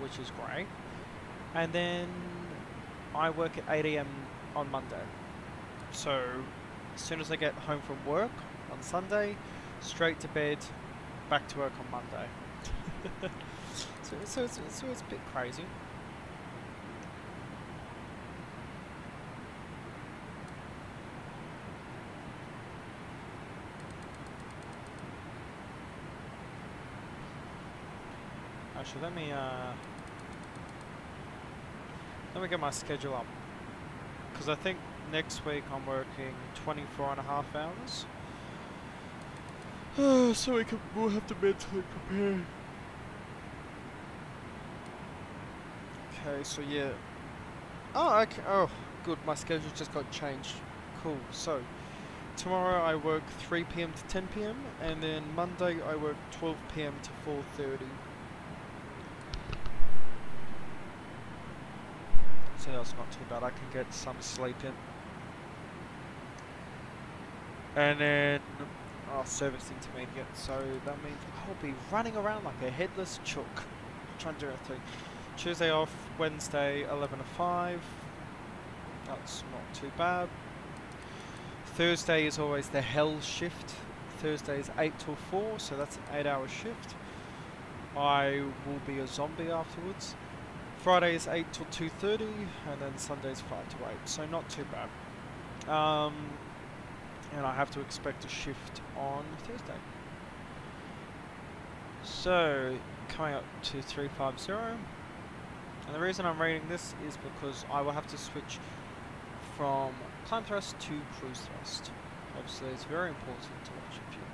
which is great. And then I work at 8 AM on Monday. So as soon as I get home from work on Sunday, straight to bed, back to work on Monday. so it's a bit crazy. Actually, let me get my schedule up, because I think next week I'm working 24.5 hours. So we'll have to mentally prepare. Okay, so yeah. Oh, okay. Oh, good. My schedule just got changed. Cool. So tomorrow I work 3 PM to 10 PM, and then Monday I work 12 PM to 4:30. So that's not too bad. I can get some sleep in. And then service intermediate, so that means I'll be running around like a headless chook trying to do everything. Tuesday off, Wednesday 11 to 5, that's not too bad. Thursday is always the hell shift. Thursday is 8 till 4, so that's an 8-hour shift. I will be a zombie afterwards. Friday is 8 till 2:30, and then Sunday is 5 to 8, so not too bad. And I have to expect a shift on Thursday. So, coming up to 350, and the reason I'm reading this is because I will have to switch from climb thrust to cruise thrust. Obviously, it's very important to watch a few.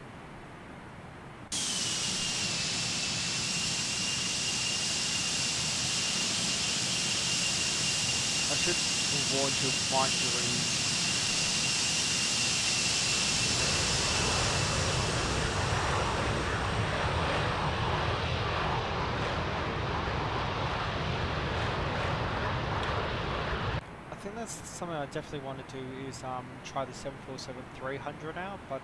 I should towards your find your ease. I think that's something I definitely want to do is try the 747-300 out, but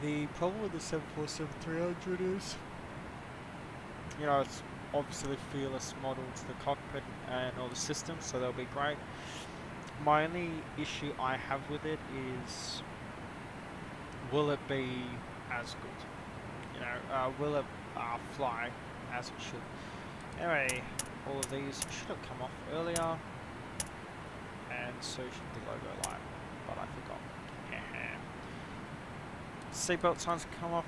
the problem with the 747-300 is, you know, it's obviously fearless model to the cockpit and all the systems, so they'll be great. My only issue I have with it is, will it be as good? You know, will it fly as it should? Anyway, all of these should have come off earlier, and so should the logo light, but I forgot. Seatbelt signs come off.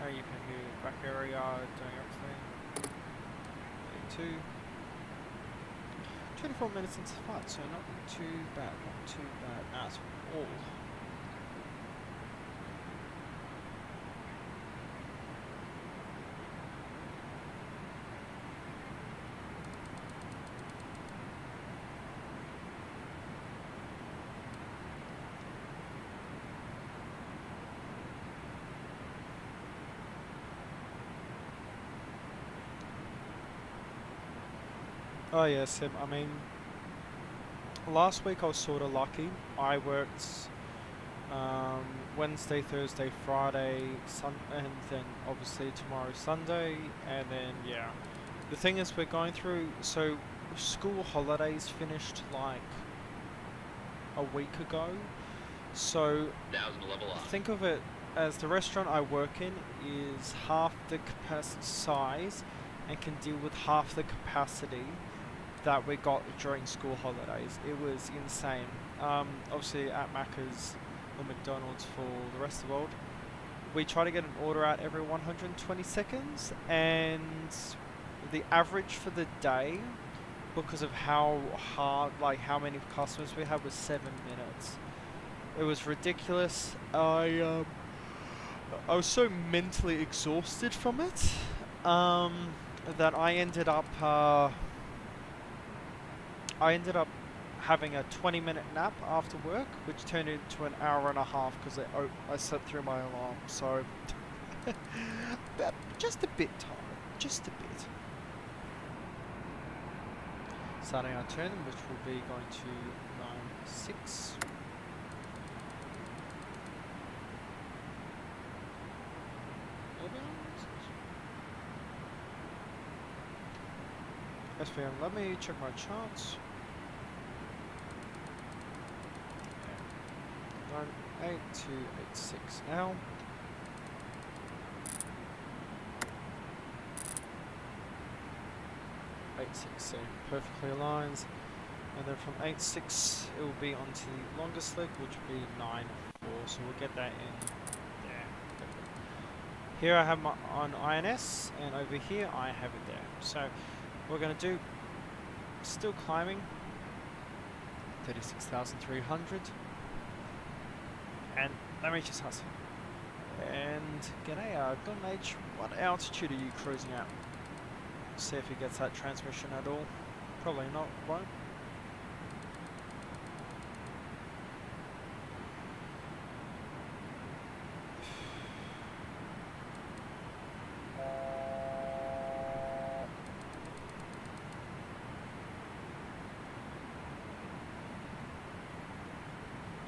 Oh, you can hear back area doing everything. 24 minutes into the flight, so not too bad at all. Oh yeah, Sim, I mean, last week I was sort of lucky. I worked Wednesday, Thursday, Friday, and then obviously tomorrow Sunday, and then yeah. The thing is, we're going through, so school holidays finished like a week ago, so 1,000 level off. think of it as the restaurant I work in is half the size and can deal with half the capacity that we got during school holidays. It was insane. Obviously at Macca's or McDonald's for the rest of the world, we try to get an order out every 120 seconds, and the average for the day, because of how hard, like how many customers we had, was 7 minutes. It was ridiculous. I was so mentally exhausted from it that I ended up having a 20-minute nap after work, which turned into an hour and a half because I slept through my alarm. So just a bit tired, just a bit. Starting our turn, which will be going to 9-6. SPM, let me check my charts. 98286 now. 86, so perfectly aligns. And then from 86 it will be onto the longest leg, which will be 94. So we'll get that in there. Here I have my on INS, and over here I have it there. So we're going to do, still climbing, 36,300. And let me just hustle. And g'day, Don H, what altitude are you cruising at? See if he gets that transmission at all. Probably not, won't.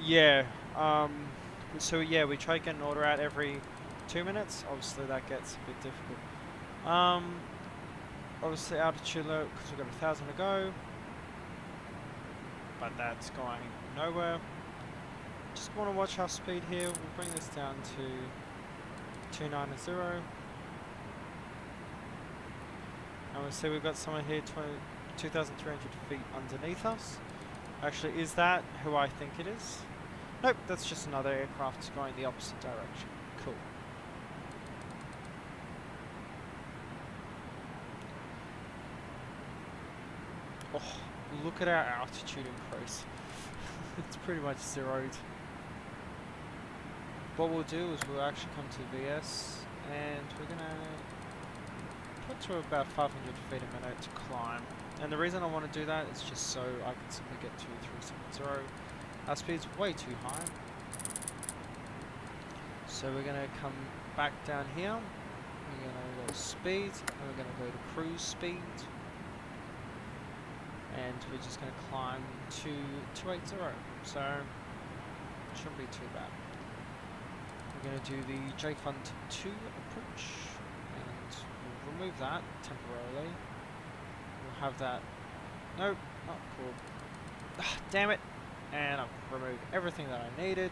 Yeah, so yeah, we try to get an order out every 2 minutes. Obviously that gets a bit difficult. Obviously altitude low, because we've got 1,000 to go, but that's going nowhere. Just want to watch our speed here. We'll bring this down to 290, and we'll see we've got someone here 2,300 feet underneath us. Actually, is that who I think it is? Nope, that's just another aircraft going the opposite direction. Cool. Oh, look at our altitude increase. It's pretty much zeroed. What we'll do is we'll actually come to VS, and we're gonna put to about 500 feet a minute to climb. And the reason I want to do that is just so I can simply get to 370. Our speed's way too high. So we're going to come back down here. We're going to go to speed, and we're going to go to cruise speed. And we're just going to climb to 280. So it shouldn't be too bad. We're going to do the J-Fund 2 approach, and we'll remove that temporarily. We'll have that. Nope, not cool. Ah, damn it! And I've removed everything that I needed.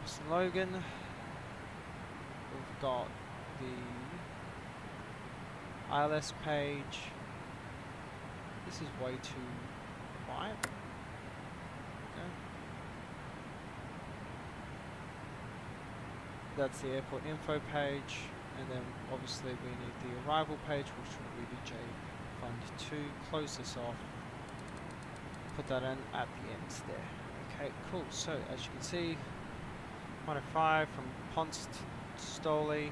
Slogan. We've got the ILS page. This is way too quiet. Okay. That's the airport info page, and then obviously we need the arrival page, which will be the J Fund 2. Close this off. Put that in at the end there. Okay, cool. So as you can see, 105 from Ponce to Stoli,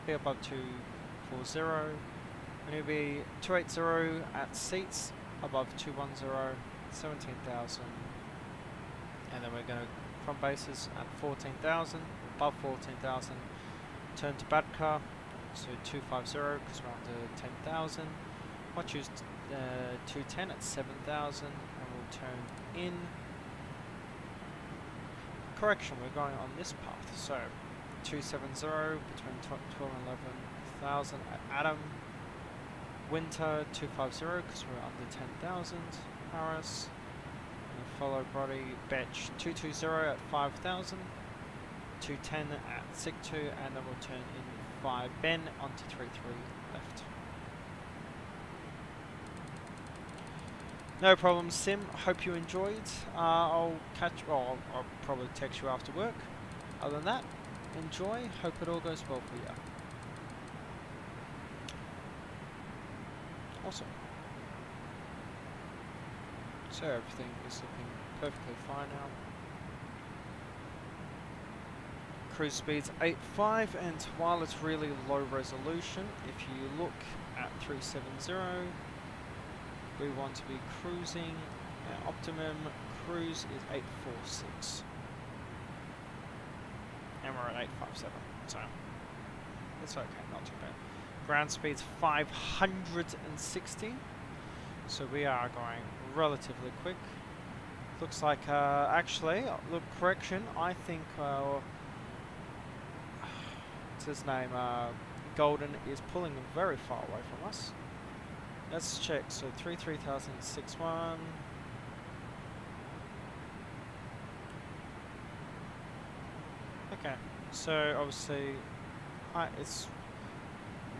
be above 240. We're going to be 280 at seats, above 210, 17,000. And then we're going to, from bases at 14,000, above 14,000. Turn to Badka, so 250 because we're under 10,000. I'll choose 210 at 7,000, and we'll turn in. Correction, we're going on this path, so 270 between 12 and 11,000 at Adam. Winter 250 because we're under 10,000. Paris. And follow body Betch 220 at 5,000. 210 at Sigtu, and then we'll turn in 5 Ben onto 33 left. No problem, Sim. Hope you enjoyed. I'll probably text you after work. Other than that, enjoy. Hope it all goes well for you. Awesome. So everything is looking perfectly fine now. Cruise speed's 8.5, and while it's really low resolution, if you look at 370, we want to be cruising. Our optimum cruise is 846, and we're at 857, so it's okay, not too bad. Ground speed's 560, so we are going relatively quick. Looks like, actually, look, correction, I think, what's his name, Golden is pulling very far away from us. Let's check, so 33,061. Okay, so obviously,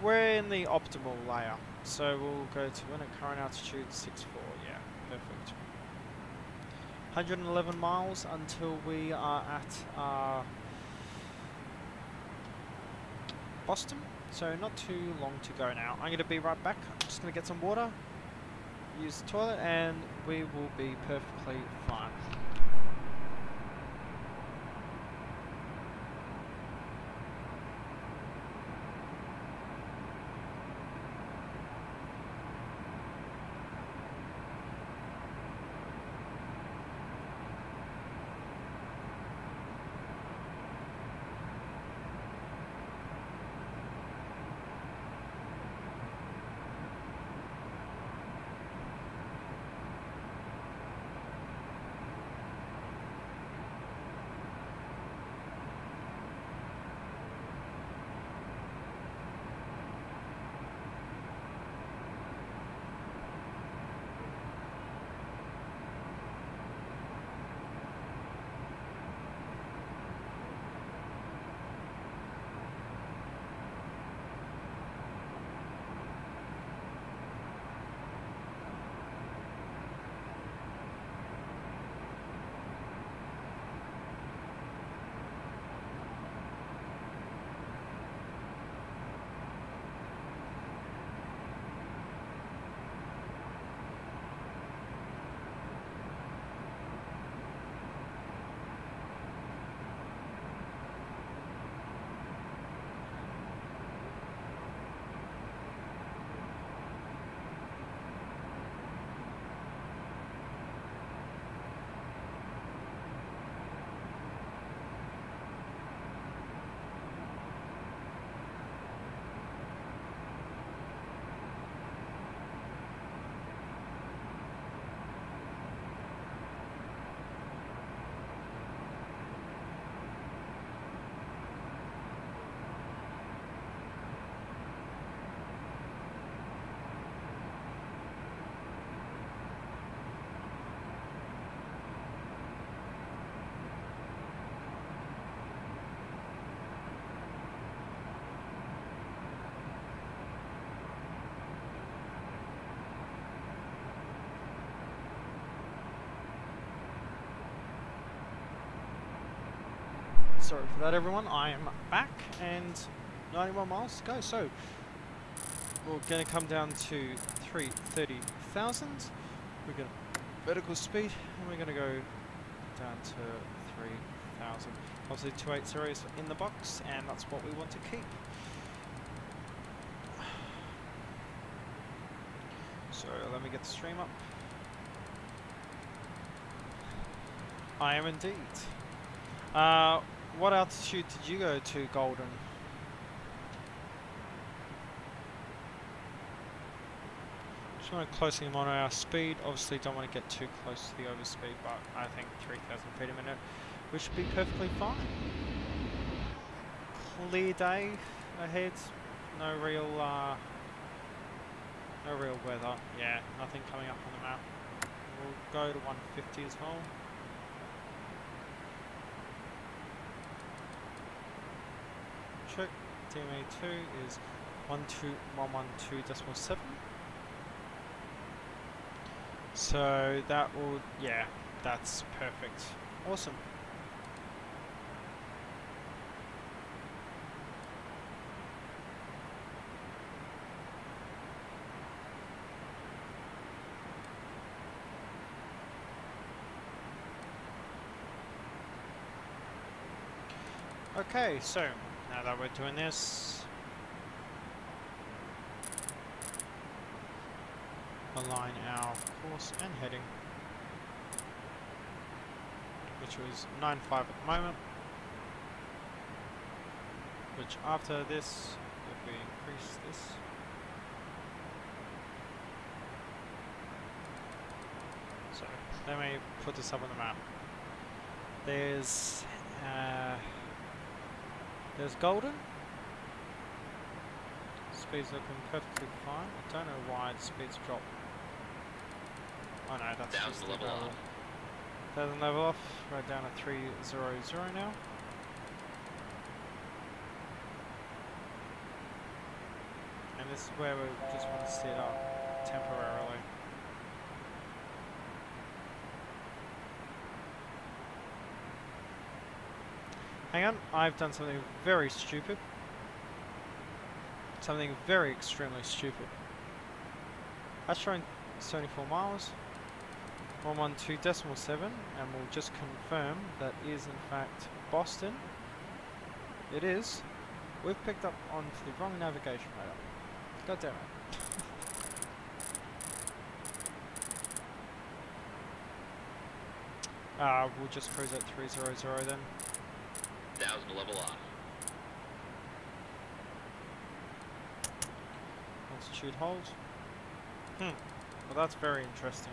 we're in the optimal layer, so we'll go to when at current altitude 64. Yeah, perfect. 111 miles until we are at Boston, so not too long to go now. I'm going to be right back. I'm just going to get some water, use the toilet, and we will be perfectly fine. Sorry for that, everyone. I am back and 91 miles to go. So we're going to come down to 330,000. We're going to vertical speed, and we're going to go down to 3,000. Obviously 280 is in the box, and that's what we want to keep. So let me get the stream up. I am indeed. What altitude did you go to, Golden? Just want to closely monitor our speed. Obviously don't want to get too close to the overspeed, but I think 3,000 feet a minute, which should be perfectly fine. Clear day ahead. No real weather. Yeah, nothing coming up on the map. We'll go to 150 as well. Check. DMA2 is 12112.7. So that will, yeah, that's perfect. Awesome. Okay, so now that we're doing this, align our course and heading, which was 9.5 at the moment, which after this, if we increase this, so let me put this up on the map. There's Golden. Speed's looking perfectly fine. I don't know why the speed's dropped. Oh no, that's just the level off. Doesn't level off. Right down to 300 now. And this is where we just want to sit up temporarily. Hang on, I've done something very stupid. Something very extremely stupid. That's showing 74 miles. 112.7, and we'll just confirm that is in fact Boston. It is. We've picked up onto the wrong navigation radar. God damn it. We'll just cruise at 300 then. 1,000 level off. Altitude hold. Well, that's very interesting.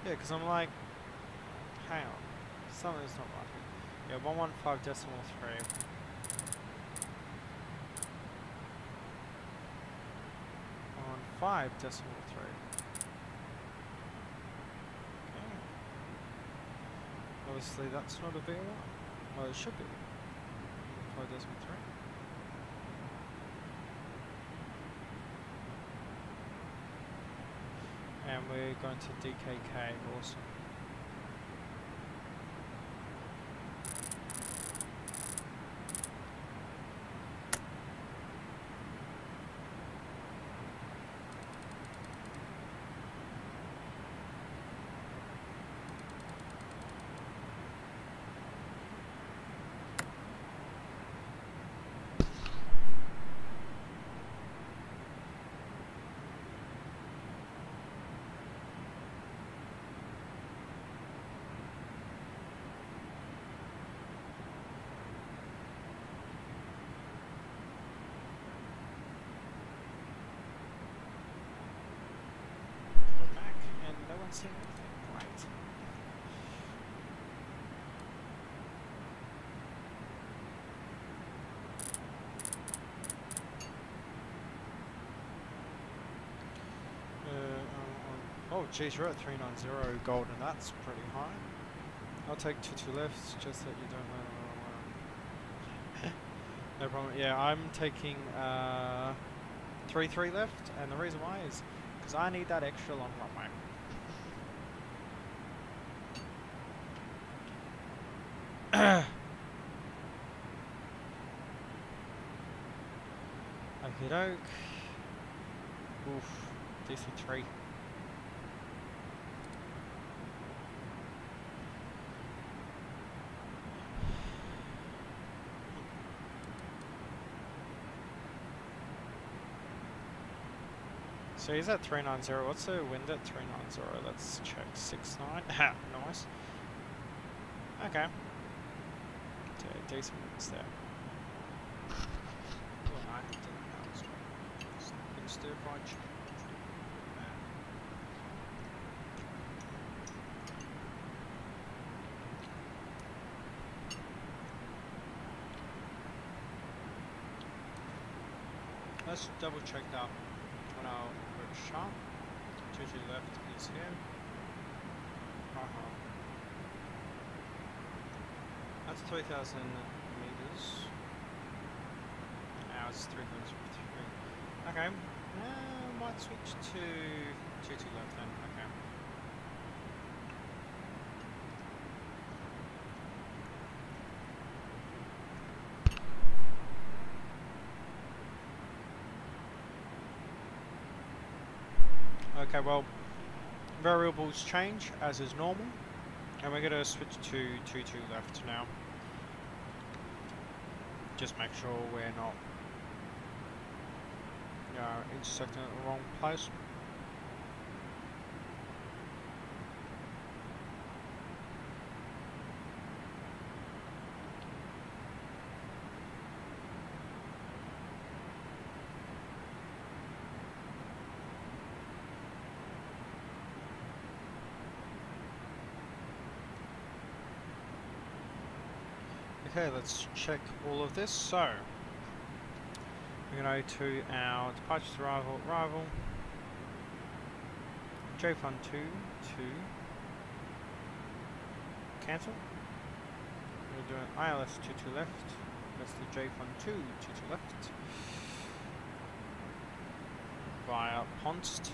Yeah, because I'm like, hang on, something's not right. Yeah, 115.3. 115.3. Obviously that's not a VOR. Well, it should be. 5.3. And we're going to DKK also. Seeing anything. Right. Oh geez, you're at 390 gold, and that's pretty high. I'll take 22 left, just that you don't know. No problem. Yeah, I'm taking 33 left, and the reason why is because I need that extra long runway. Okie doke. Oof. DC3. So he's at 390. What's the wind at 390? Let's check. 69. Ha, nice. Okay. So decent winds there. Oh, no, it didn't have as well. Been stir fried chicken. Let's double check that on our approach chart. 2 to the left is here. That's 3,000 meters. Now it's 3,003. Okay. Might switch to 2 to left then. Okay. Okay, well, variables change as is normal, and we're going to switch to 2 left now. Just make sure we're not intersecting at the wrong place. Okay, let's check all of this. So, we're going to go to our departures arrival, J-Fund 2 to cancel. We're doing ILS 2 to left, that's the J-Fund 2 to left, via Ponst,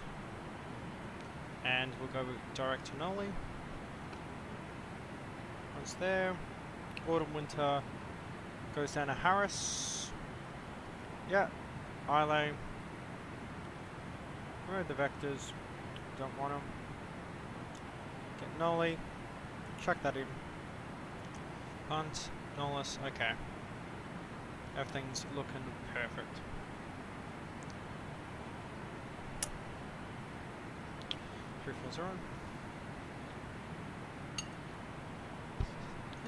and we'll go direct to Nolly. Once there, autumn winter goes down to Harris. Yeah, ILA. Where are the vectors? Don't want them. Get Nolly. Chuck that in. Hunt, Nollis. Okay. Everything's looking perfect. 340.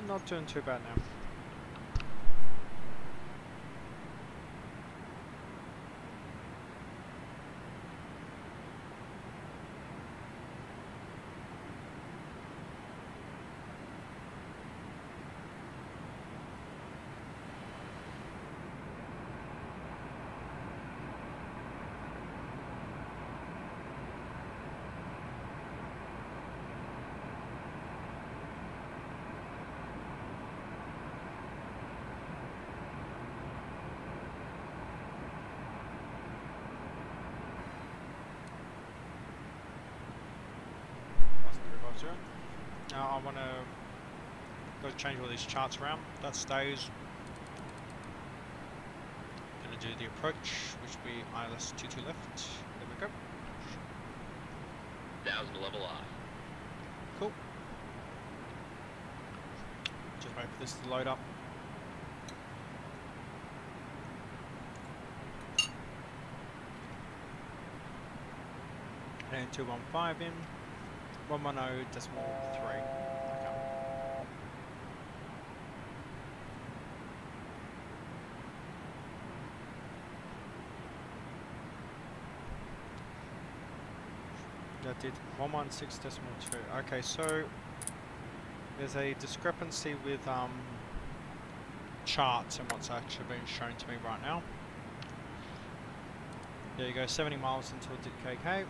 Not doing too bad now. Now I want to go change all these charts around. That stays. Gonna do the approach, which will be ILS 2 to left. There we go. 1,000 level off. Cool. Just wait for this to load up. And 215 in. 110.3. Okay. That did 116.2. Okay, so there's a discrepancy with charts and what's actually being shown to me right now. There you go, 70 miles until KK.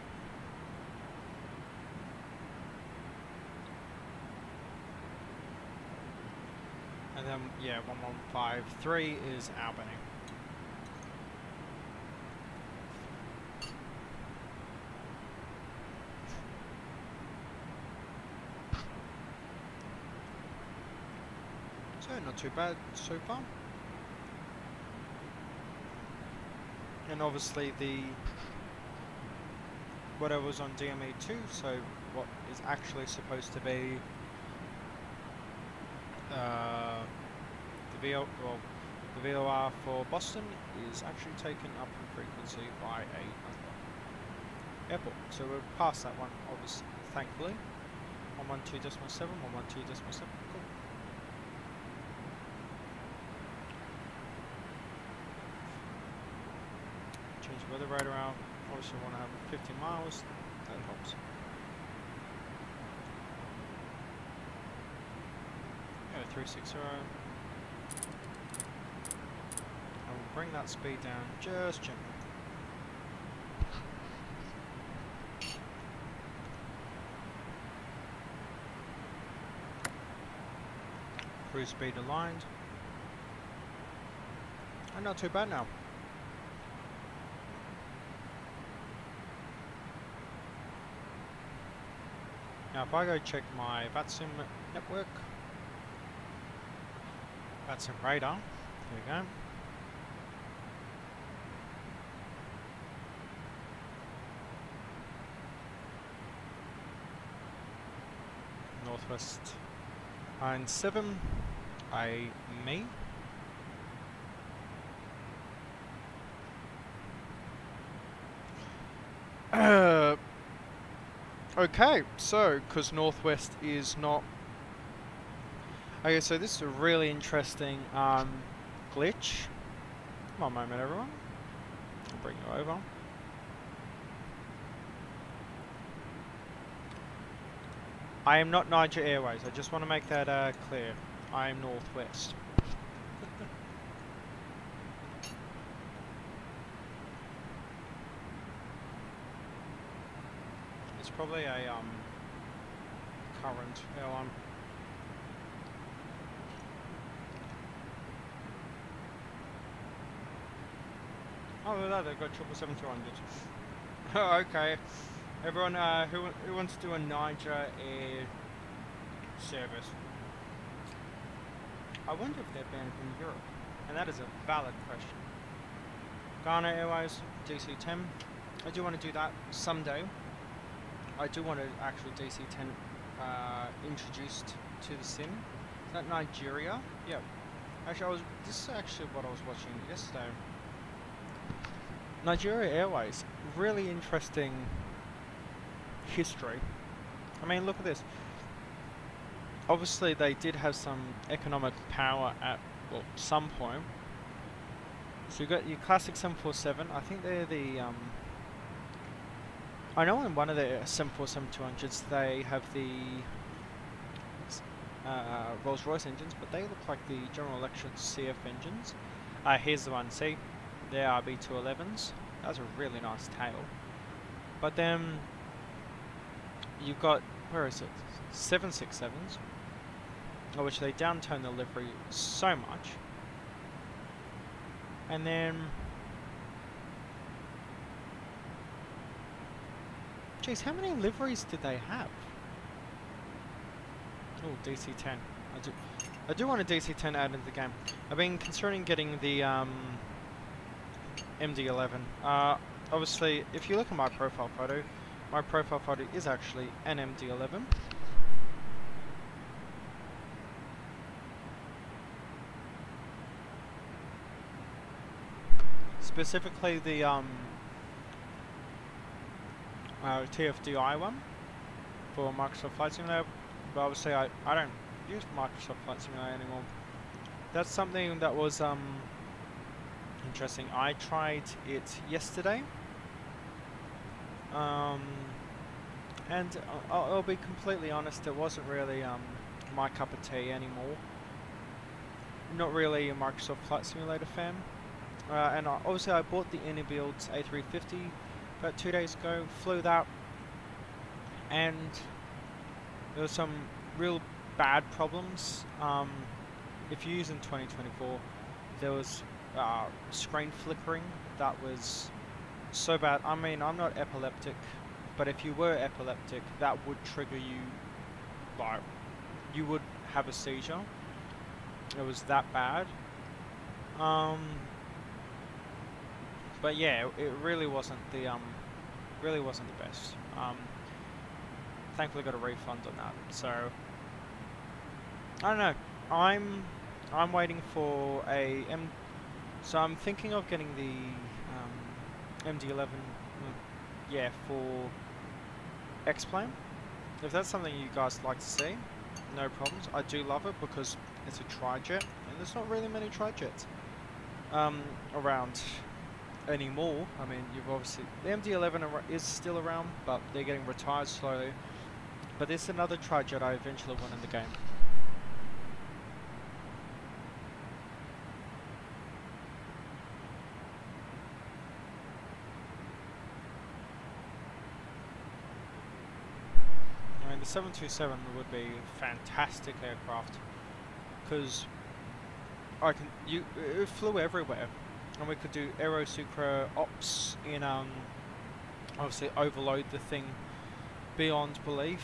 And then, yeah, 1153 is Albany. So not too bad so far. And obviously whatever's on DME2, so what is actually supposed to be the VOR for Boston is actually taken up in frequency by another airport. So we're past that one, obviously, thankfully. 112.7, 112.7, cool. Change the weather radar out. Obviously want to have 50 miles, that helps. Yeah, 360. And we'll bring that speed down just gently. Cruise speed aligned. And not too bad now. Now if I go check my VATSIM network, VATSIM radar, here we go. Northwest 97, me. Okay, so, because Northwest is not... Okay, so this is a really interesting glitch. One moment, everyone. I'll bring you over. I am not Niger Airways, I just want to make that clear. I am Northwest. It's probably a current airline. Oh, no, they've got 777-200. Oh, okay. Everyone who wants to do a Niger Air service. I wonder if they're banned from Europe, and that is a valid question. Ghana Airways, DC-10. I do want to do that someday. I do want to actually DC-10 introduced to the sim. Is that Nigeria? Yeah. Actually, this is actually what I was watching yesterday. Nigeria Airways, really interesting history. I mean, look at this. Obviously, they did have some economic power at, well, some point. So you got your classic 747. I think they're the I know in one of the 747-200s they have the Rolls-Royce engines, but they look like the General Electric CF engines. Here's the one. See, they are B211s. That's a really nice tail. But then you've got, where is it? 767s, which they downtone the livery so much. And then, geez, how many liveries did they have? Oh, DC-10. I do want a DC-10 added into the game. I've been considering getting the MD-11. Obviously, if you look at my profile photo is actually an MD-11. Specifically the TFDI one for Microsoft Flight Simulator, but obviously I don't use Microsoft Flight Simulator anymore. That's something that was interesting. I tried it yesterday, and I'll be completely honest, it wasn't really my cup of tea anymore. Not really a Microsoft Flight Simulator fan. And obviously I bought the AnyBuilds A350 about 2 days ago, flew that, and there were some real bad problems. If you use in 2024, there was screen flickering that was so bad. I mean, I'm not epileptic, but if you were epileptic, that would trigger you, like, you would have a seizure. it was that bad. But yeah, it really wasn't the best. Thankfully got a refund on that. So I don't know. I'm waiting for a M. So I'm thinking of getting the MD-11. Yeah, for X-Plane. If that's something you guys like to see, no problems. I do love it because it's a tri-jet, and there's not really many tri-jets around anymore. I mean, you've obviously the MD-11 is still around, but they're getting retired slowly. But there's another tri-jet I eventually want in the game. I mean, the 727 would be a fantastic aircraft because it flew everywhere, and we could do aero-sucro ops in obviously overload the thing beyond belief.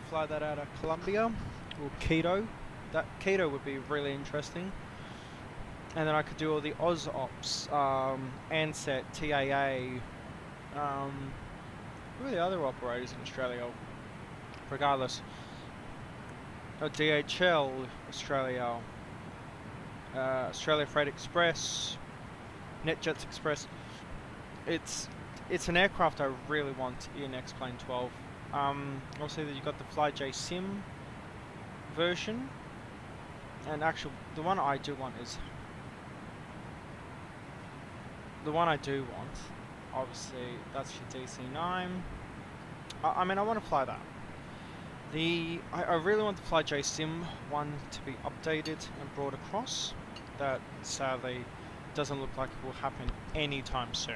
Fly that out of Colombia or Quito. That Quito would be really interesting. And then I could do all the Oz ops, ANSET, TAA, who are the other operators in Australia? Regardless, DHL Australia, Australia Freight Express, NetJets Express. It's an aircraft I really want in X-Plane 12. Also, you got the FlyJ Sim version, and actually, the one I do want. Obviously, that's your DC-9. I mean, I want to fly that. I really want the FlyJ Sim one to be updated and brought across. That sadly doesn't look like it will happen anytime soon.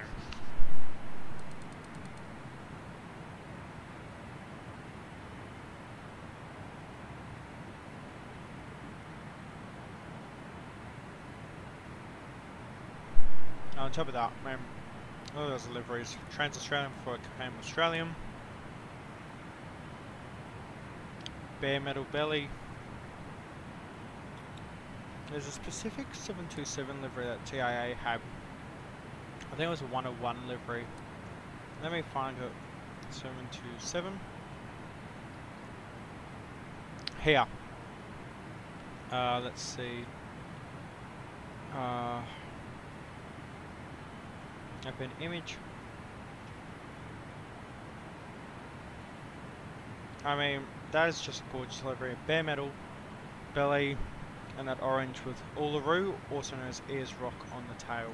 On top of that, man, all those deliveries, Trans-Australian for Campaign Australian, bare metal belly. There's a specific 727 livery that TIA had. I think it was a 101 livery. Let me find it. 727. Here. Let's see. Open image. I mean, that is just a gorgeous livery. Bare metal, belly, and that orange with Uluru, also known as Ayers Rock, on the tail.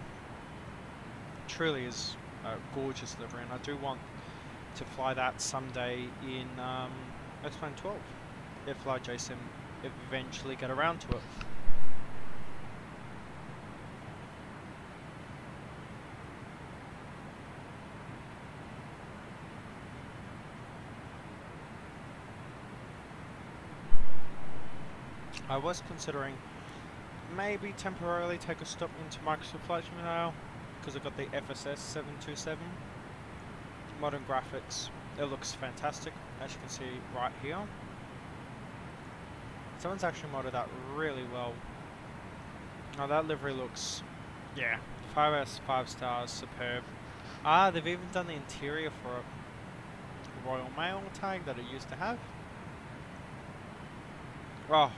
Truly is a gorgeous livery, and I do want to fly that someday in X-Plane 12, if FlyJ Sim eventually get around to it. I was considering maybe temporarily take a stop into Microsoft Flight Simulator because I got the FSS 727. Modern graphics, it looks fantastic, as you can see right here. Someone's actually modded that really well. Now that livery looks, yeah, 5S, 5 stars, superb. They've even done the interior for a Royal Mail tag that it used to have. Oh,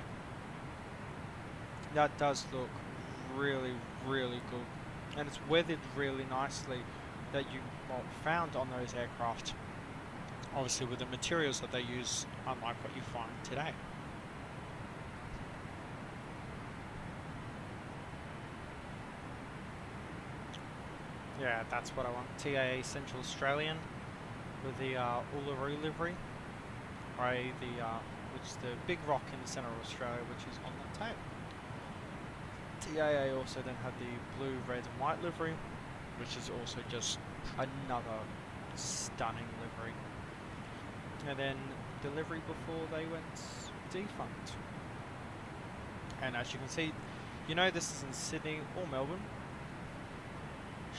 that does look really, really good, and it's weathered really nicely. That you found on those aircraft, obviously with the materials that they use, unlike what you find today. Yeah, that's what I want. TAA Central Australian with the Uluru livery, which is the big rock in the centre of Australia, which is on the tail. TAA also then had the blue, red and white livery, which is also just another stunning livery. And then the livery before they went defunct. And as you can see, you know this is in Sydney or Melbourne.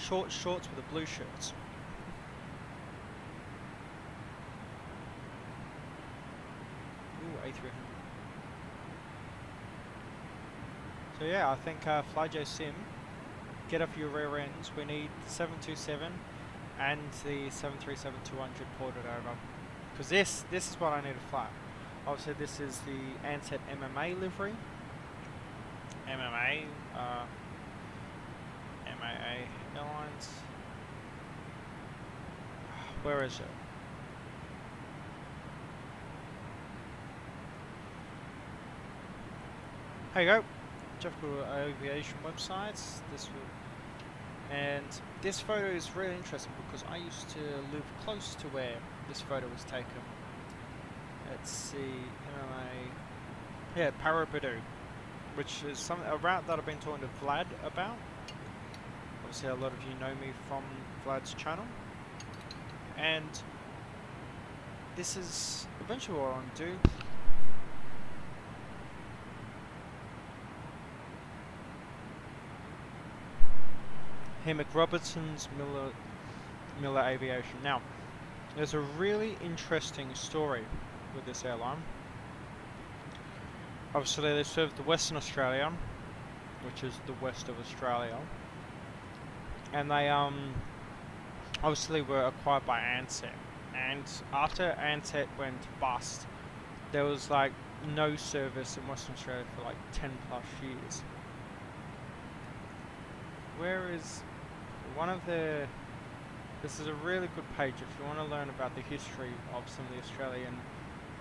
Short shorts with the blue shirts. Ooh, A300. So yeah, I think FlyJ Sim, get off your rear ends. We need 727 and the 737-200 ported over, because this is what I need to fly. Obviously, this is the Ansett MMA livery. MMA, MAA Airlines. Where is it? Here you go. Typical aviation websites. And this photo is really interesting because I used to live close to where this photo was taken. Let's see, MMA. Yeah, Parabadu, which is a route that I've been talking to Vlad about. Obviously, a lot of you know me from Vlad's channel, and this is eventually what I want to do. Here, McRobertson's Miller Aviation. Now, there's a really interesting story with this airline. Obviously, they serve the Western Australia, which is the west of Australia, and they obviously were acquired by Ansett. And after Ansett went bust, there was like no service in Western Australia for like 10 plus years. Where is one of the... This is a really good page if you want to learn about the history of some of the Australian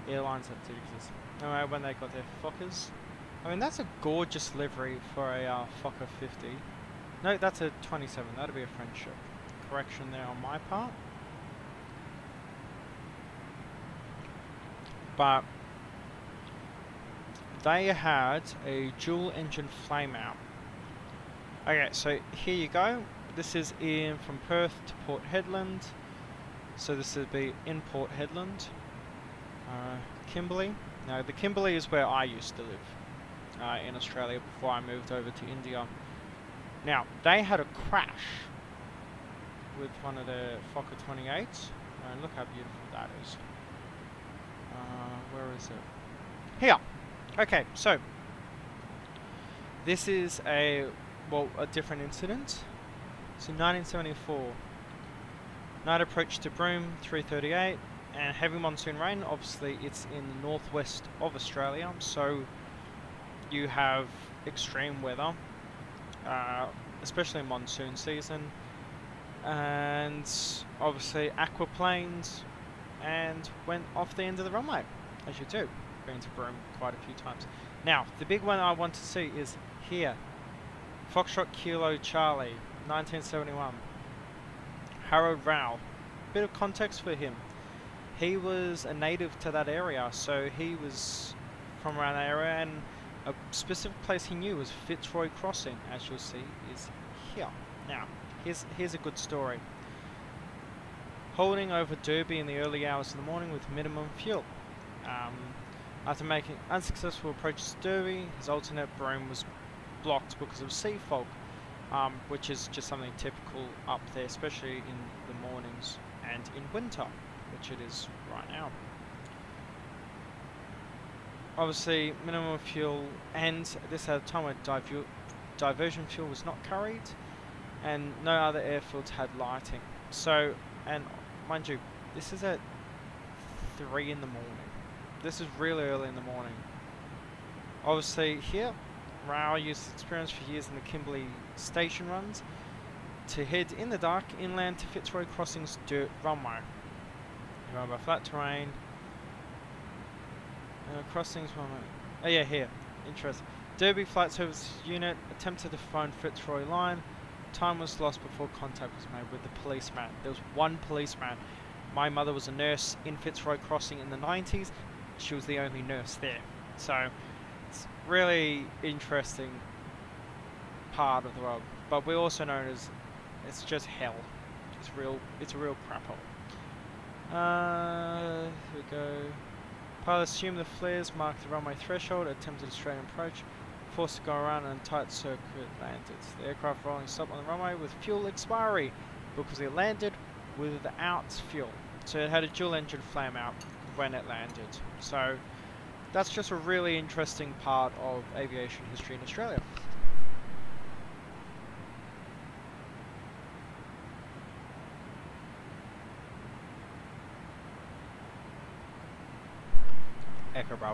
airlines that did exist. Anyway, when they got their Fokkers. I mean, that's a gorgeous livery for a Fokker 50. No, that's a 27. That'd be a friendship. Correction there on my part. But they had a dual engine flame out. Okay, so here you go. This is in from Perth to Port Hedland. So this would be in Port Hedland. Kimberley. Now the Kimberley is where I used to live in Australia before I moved over to India. Now they had a crash with one of the Fokker 28s. And look how beautiful that is. Where is it? Here. Okay, so this is a different incident. So 1974, night approach to Broome, 3:38, and heavy monsoon rain. Obviously, it's in the northwest of Australia, so you have extreme weather, especially in monsoon season, and obviously aquaplanes, and went off the end of the runway, as you do. Been to Broome quite a few times. Now, the big one I want to see is here. Foxtrot Kilo Charlie, 1971. Harold Rao. Bit of context for him. He was a native to that area, so he was from around that area, and a specific place he knew was Fitzroy Crossing, as you'll see, is here. Now, here's a good story. Holding over Derby in the early hours of the morning with minimum fuel. After making unsuccessful approaches to Derby, his alternate Broome was blocked because of sea fog, which is just something typical up there, especially in the mornings and in winter, which it is right now. Obviously, minimum fuel, and this at a time when diversion fuel was not carried, and no other airfields had lighting. So, and mind you, this is at 3 in the morning. This is really early in the morning. Obviously, here, Rao used his experience for years in the Kimberley station runs to head in the dark inland to Fitzroy Crossing's dirt runway. Remember, flat terrain. Crossings runway. Oh yeah, here. Interesting. Derby Flight Service Unit attempted to phone Fitzroy line. Time was lost before contact was made with the policeman. There was one policeman. My mother was a nurse in Fitzroy Crossing in the 90s. She was the only nurse there. So, it's really interesting part of the world. But we also know it as, it's just hell. It's a real crap hole. Here we go. Pilots assumed the flares marked the runway threshold, attempted a straight approach, forced to go around and tight circuit landed. The aircraft rolling stopped on the runway with fuel expiry because it landed without fuel. So it had a dual engine flame out when it landed. So that's just a really interesting part of aviation history in Australia.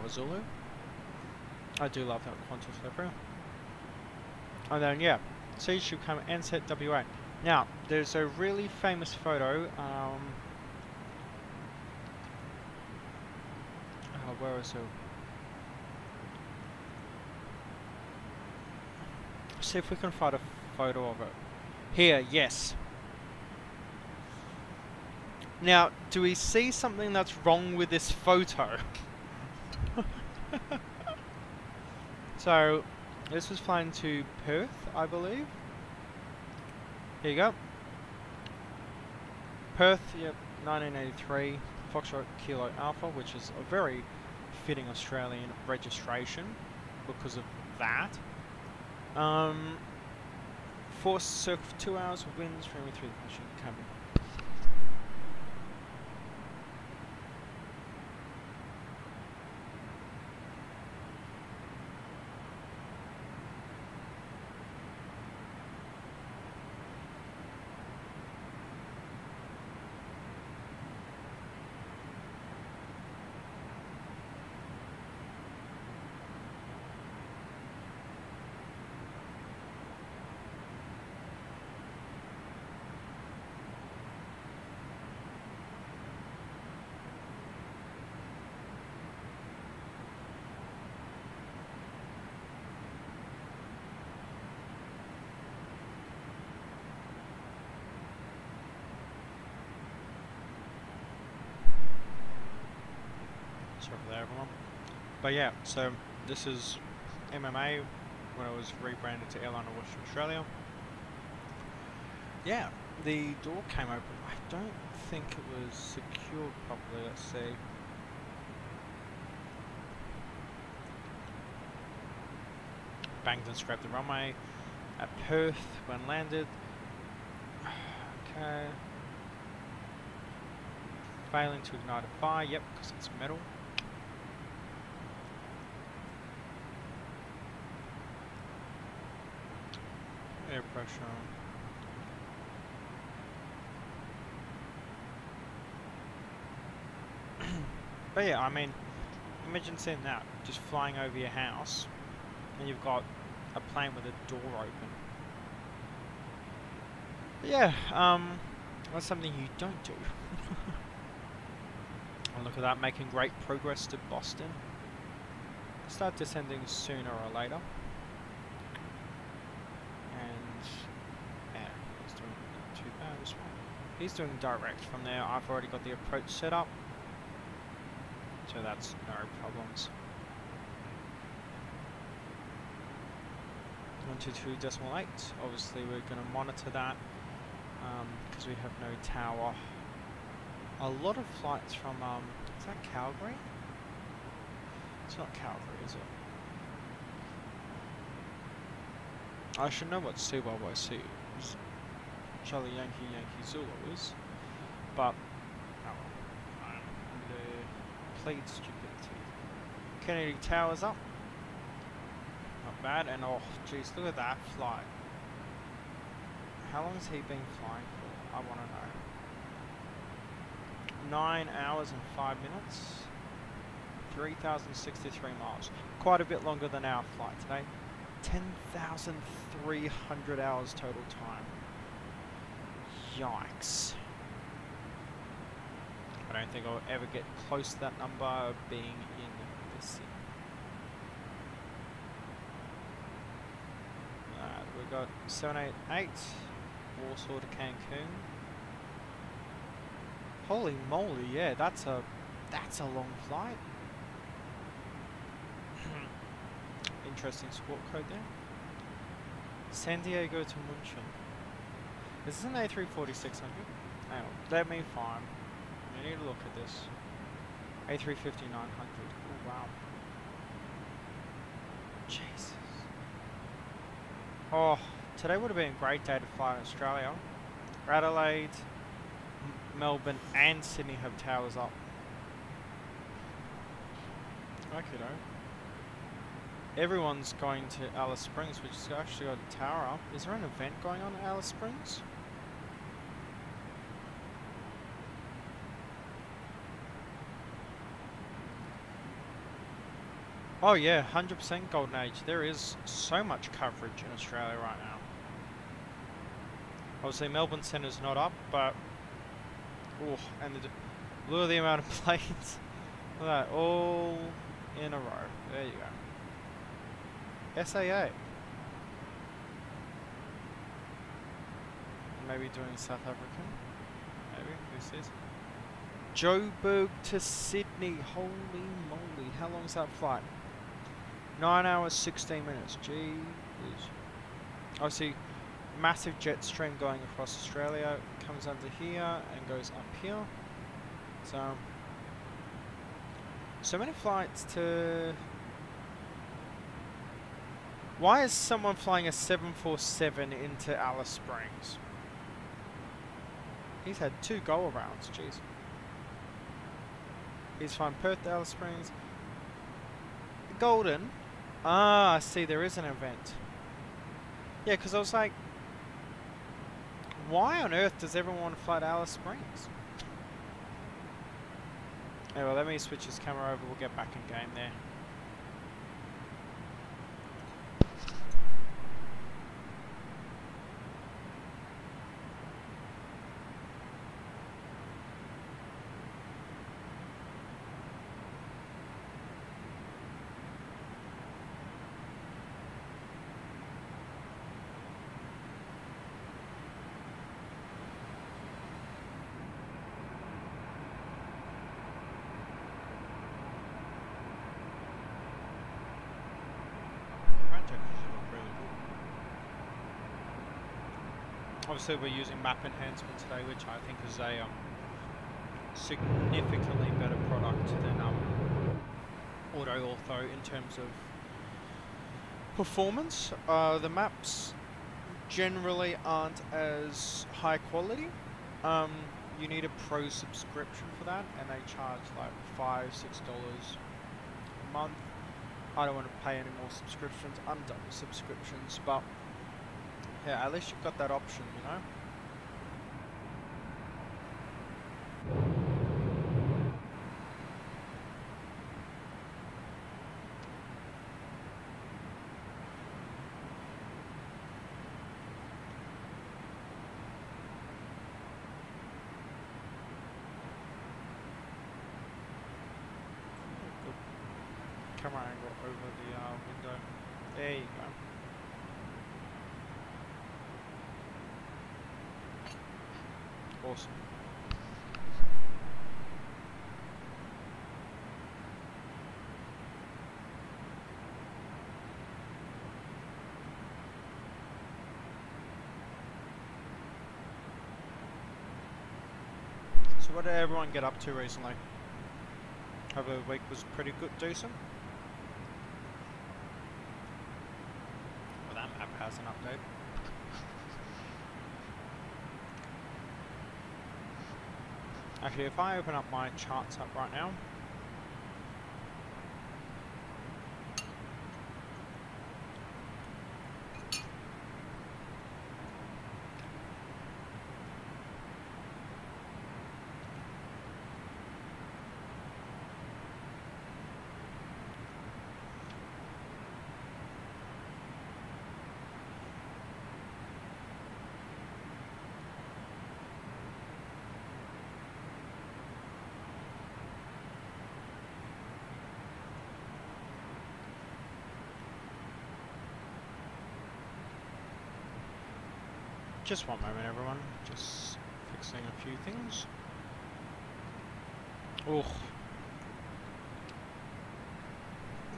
Tower Zulu. I do love that quantum flipper. And then yeah, C should come and set WA. Now there's a really famous photo. Where is it? See if we can find a photo of it. Here, yes. Now, do we see something that's wrong with this photo? So, this was flying to Perth, I believe. Here you go. Perth, yep, 1983, Foxtrot Kilo Alpha, which is a very fitting Australian registration because of that. Force circle for 2 hours, winds streaming through the machine cabin. Sorry for that, everyone. But yeah, so this is MMA when it was rebranded to Airline of Western Australia. Yeah, the door came open. I don't think it was secured properly. Let's see. Banged and scraped the runway at Perth when landed. Okay. Failing to ignite a fire. Yep, because it's metal. Air pressure. But yeah, I mean, imagine seeing that, just flying over your house, and you've got a plane with a door open. But yeah, that's something you don't do. And look at that, making great progress to Boston. Start descending sooner or later. Yeah, he's doing not too bad as well. He's doing direct from there. I've already got the approach set up, so that's no problems. 122.8. Obviously, we're going to monitor that because we have no tower. A lot of flights from is that Calgary? It's not Calgary, is it? I should know what CYYC is. Charlie Yankee Yankee Zulu is. But, oh well. I'm plead stupidity. Kennedy Tower's up. Not bad, and oh jeez, look at that flight. How long has he been flying for? I want to know. 9 hours and 5 minutes. 3,063 miles. Quite a bit longer than our flight today. 10,300 hours total time. Yikes. I don't think I'll ever get close to that number of being in the city. We've got 788 Warsaw to Cancun. Holy moly, yeah, that's a long flight. Interesting sport code there. San Diego to München. Is this an A340-600? Hang on, let me find. I need to look at this. A350-900. Oh wow. Jesus. Oh, today would have been a great day to fly in Australia. Adelaide, Melbourne and Sydney have towers up. Okay, though. Everyone's going to Alice Springs, which has actually got a tower up. Is there an event going on at Alice Springs? Oh yeah, 100% golden age. There is so much coverage in Australia right now. Obviously Melbourne Centre's not up, but oh, and look at the amount of planes. Look at that, all in a row. There you go. SAA. Maybe doing South African. Maybe. Who's this? Joburg to Sydney. Holy moly. How long is that flight? 9 hours, 16 minutes. Jeez. Obviously, massive jet stream going across Australia. Comes under here and goes up here. So many flights to... Why is someone flying a 747 into Alice Springs? He's had 2 go-arounds, jeez. He's flying Perth to Alice Springs. Golden. Ah, I see, there is an event. Yeah, because I was like, why on earth does everyone want to fly to Alice Springs? Anyway, let me switch this camera over, we'll get back in game there. Obviously we're using map enhancement today, which I think is a significantly better product than Auto Ortho in terms of performance. The maps generally aren't as high quality. You need a pro subscription for that, and they charge like $5-6 a month. I don't want to pay any more subscriptions. I'm done with subscriptions, but yeah, at least you've got that option, you know? Good camera angle over the window. There you go. Awesome. So what did everyone get up to recently? Hope the week was pretty good, decent? Well, that map has an update. Actually, if I open up my charts up right now, just one moment everyone, just fixing a few things. Oh,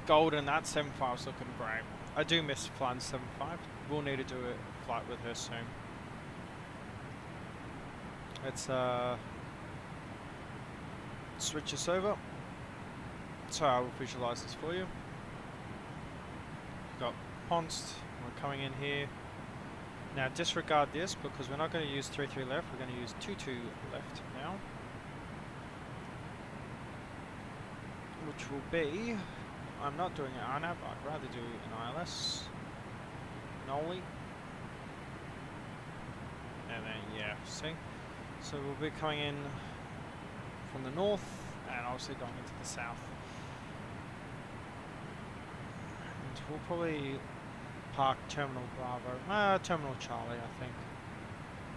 golden, that 7.5's looking great. I do miss flying 7.5. We'll need to do a flight with her soon. Let's switch this over. So I will visualize this for you. We've got Ponst, we're coming in here. Now disregard this because we're not going to use 3-3 left, we're going to use 2-2 left now. Which will be, I'm not doing an INAV, I'd rather do an ILS. Noli. And then, yeah, see? So we'll be coming in from the north and obviously going into the south. we'll probably park Terminal Bravo. Terminal Charlie, I think.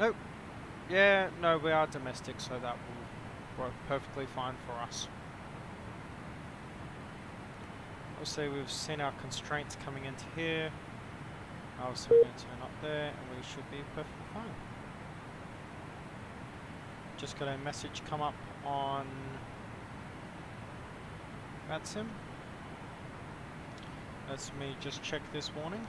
Nope. Yeah, no, we are domestic, so that will work perfectly fine for us. Obviously, we've seen our constraints coming into here. Obviously, we're going to turn up there, and we should be perfectly fine. Just got a message come up on VATSIM. Let me just check this warning.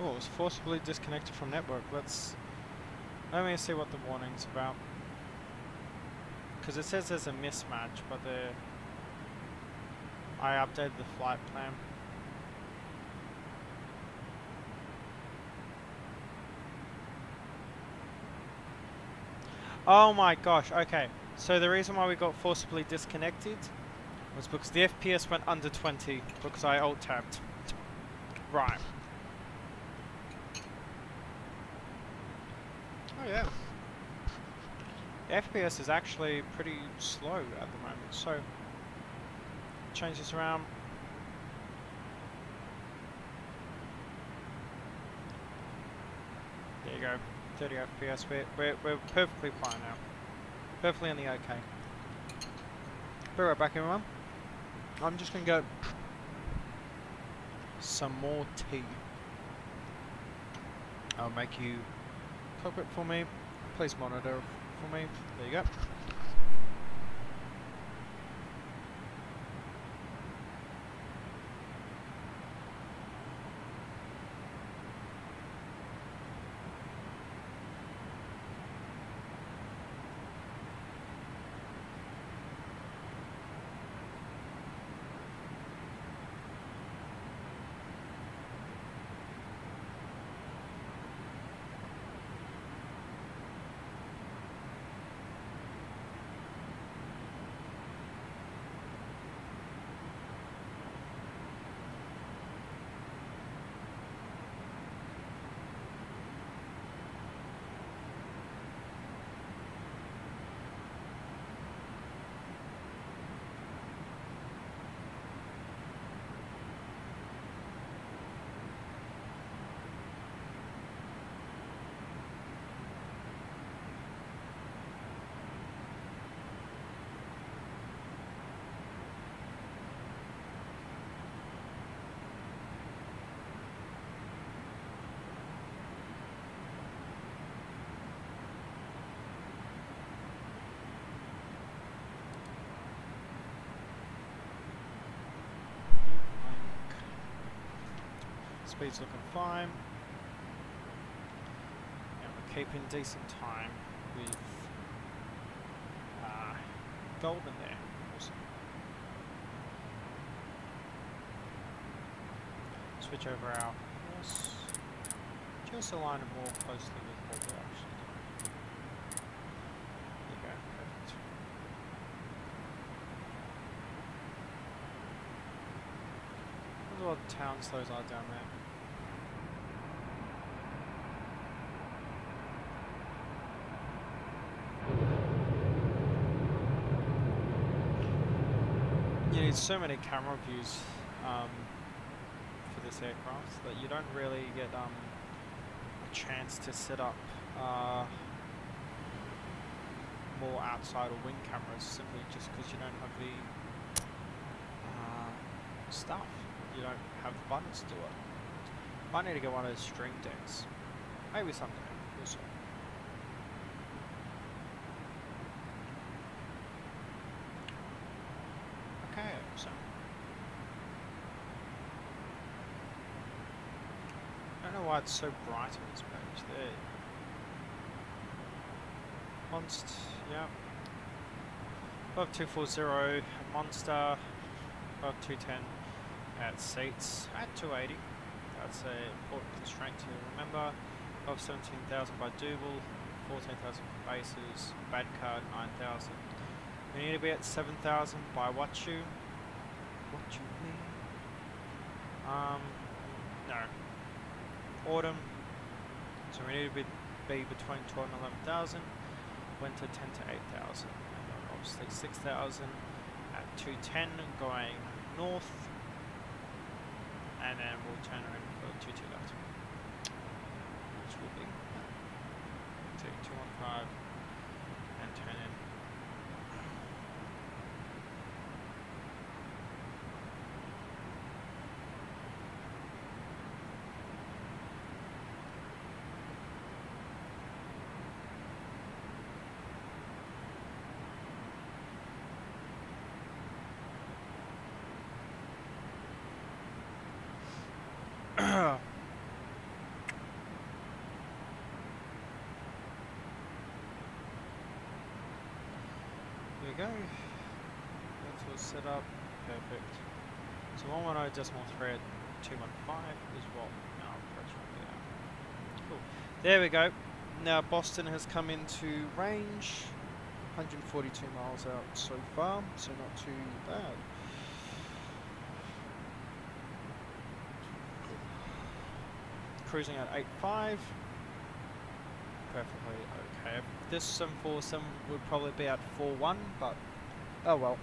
Oh, it was forcibly disconnected from network. Let me see what the warning's about. Because it says there's a mismatch, but I updated the flight plan. Oh my gosh, okay. So the reason why we got forcibly disconnected was because the FPS went under 20 because I alt-tabbed. Right. Oh yeah. The FPS is actually pretty slow at the moment, so change this around. There you go, 30 FPS. We're perfectly fine now. Perfectly in the okay. Be right back, everyone. I'm just gonna go some more tea. I'll make you cockpit for me. Please monitor for me. There you go. Speed's looking fine. And we're keeping decent time with Golden there. Awesome. Switch over our course. Just align it more closely with what we're actually doing. There you go, perfect. Look at what towns those are down there. You need so many camera views for this aircraft that you don't really get a chance to set up more outside or wing cameras simply just because you don't have the stuff. You don't have the buttons to do it. Might need to get one of those string decks. Maybe someday. We'll see. Okay, so I don't know why it's so bright on this page. There. Monster, yeah. 5240 Monster, 5210 at seats at 280. That's an important constraint to remember. Above 17,000 by Double, 14,000 for bases, bad card 9,000. We need to be at 7,000 by what you mean? No. Autumn. So we need to be between 12 and 11,000. Winter 10 to 8,000. And then obviously 6,000 at 210 going north. And then we'll turn around for 22 left. Which will be 215 and turn in. There we go. That's all set up. Perfect. So 110 decimal thread 215 is what our approach will be at. Cool. There we go. Now Boston has come into range. 142 miles out so far, so not too bad. Cruising at 8.5. Perfectly okay. This 747 would probably be at 4.1, but oh well.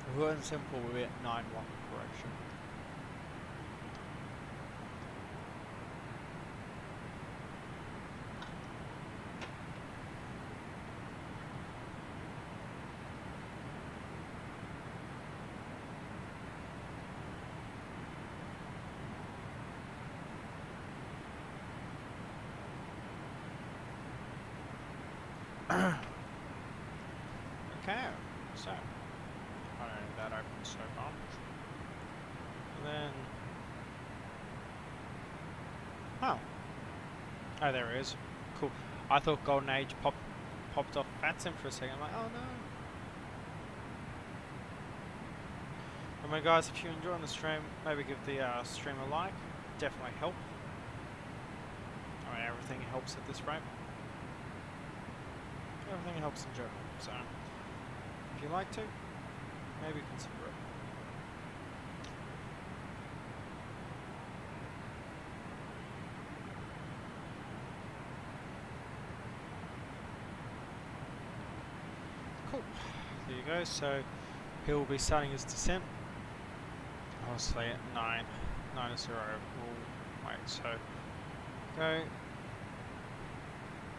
If it wasn't simple, we'd be at 9.1 correction. Okay, so I don't know that open so far. And then oh, there it is. Cool. I thought Golden Age popped off Fatsim for a second. I'm like, oh no. Anyway, guys, if you're enjoying the stream, maybe give the stream a like. Definitely help. I mean, everything helps at this rate. Everything helps in general, so if you like to, maybe consider it. Cool. There you go. So he'll be starting his descent. Obviously at 9:90. We'll wait. So go.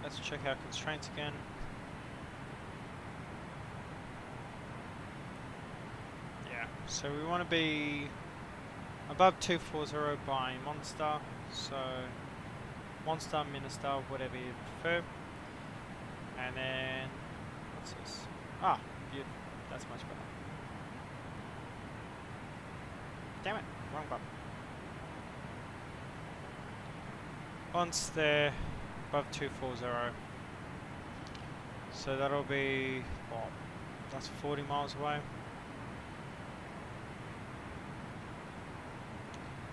Let's check our constraints again. So we want to be above 240 by Monster, so Monster, Minister, whatever you prefer. And then, what's this? Ah, that's much better. Damn it, wrong button. Once they're above 240, so that'll be, what, that's 40 miles away.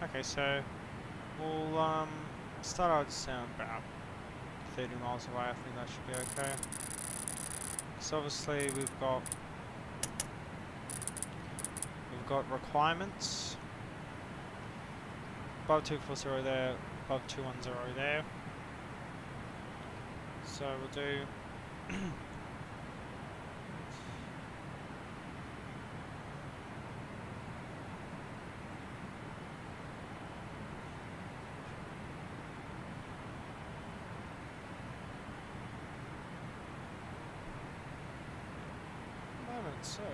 Okay, so we'll start our descent about 30 miles away. I think that should be okay. So obviously we've got requirements. Above 240 there, above 210 there. So we'll do so it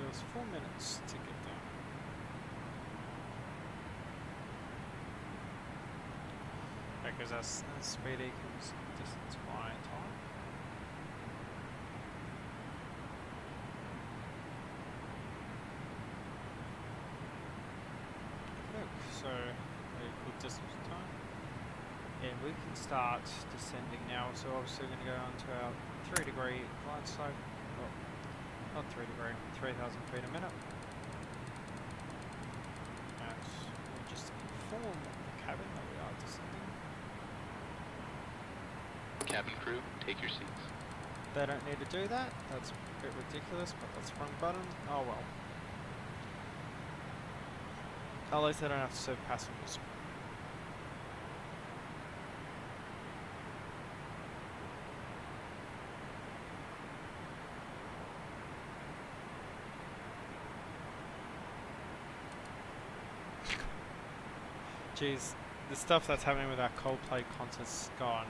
goes 4 minutes to get there. Because that's speed equals distance y time. distance time. And we can start descending now, so obviously we're going to go on to our 3-degree glide slope. Well, not 3-degree, 3,000 feet a minute. And we'll just inform the cabin that we are descending. Cabin crew, take your seats. They don't need to do that, that's a bit ridiculous, but that's the wrong button. Oh well. At least they don't have to serve passengers. Jeez, the stuff that's happening with our Coldplay concert's gone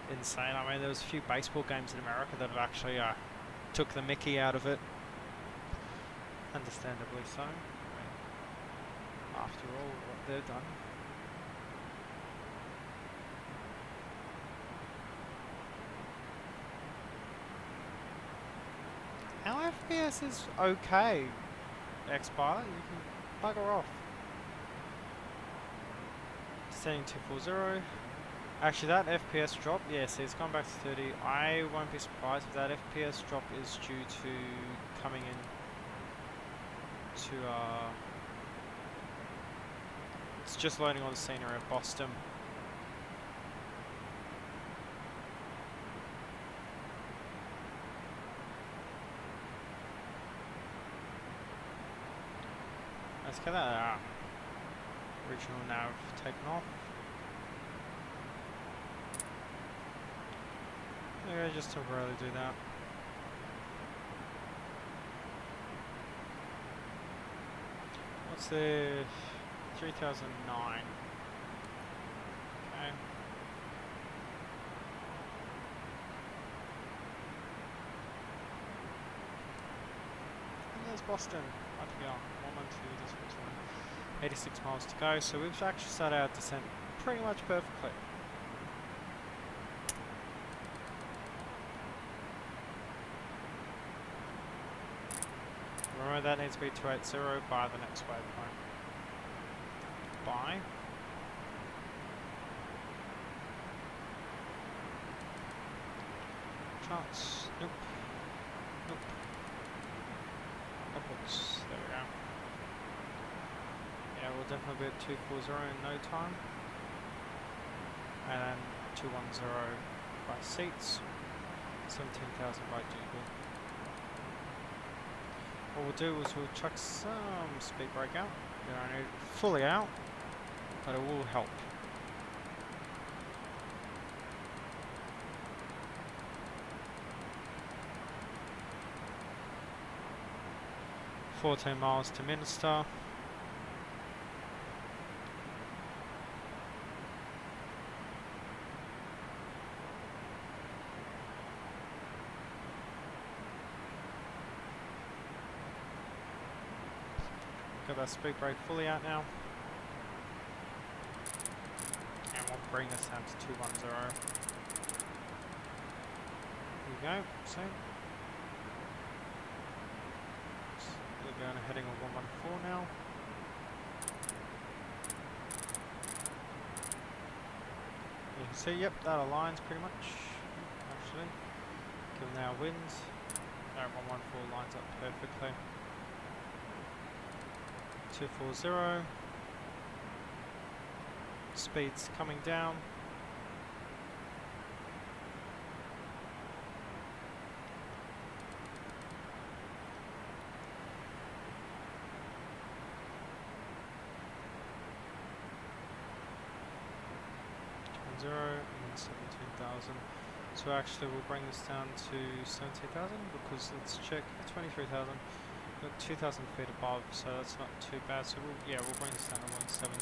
insane. I mean, there was a few baseball games in America that have actually took the mickey out of it. Understandably so. I mean, after all, what they've done. Our FPS is okay, X-Pilot. You can bugger off. Setting 240. Actually, that FPS drop, yes, it's gone back to 30. I won't be surprised if that FPS drop is due to coming in to, it's just loading all the scenery of Boston. Let's get that regional nav taken off. Yeah, just temporarily do that. What's the 3009? Okay. And there's Boston. Right to go. 112, this one's 86 miles to go, so we've actually started our descent pretty much perfectly. Remember that needs to be 280 by the next waypoint. By. Chance. Nope. Nope. Upwards. There we go. Yeah, we'll definitely be at 240 in no time. And then 210 by seats. 17,000 by Google. What we'll do is we'll chuck some speed brake out. You don't need it fully out, but it will help. $14 miles to Minster. Got that speed brake fully out now. And we'll bring this down to 210. Here we go, see? We're going heading on 114 now. You can see, yep, that aligns pretty much, actually. Given our winds, our 114 lines up perfectly. 240. Speed's coming down. And then 17,000. So actually we'll bring this down to 17,000 because let's check 23,000. Got 2,000 feet above, so that's not too bad. So we'll bring this down to 170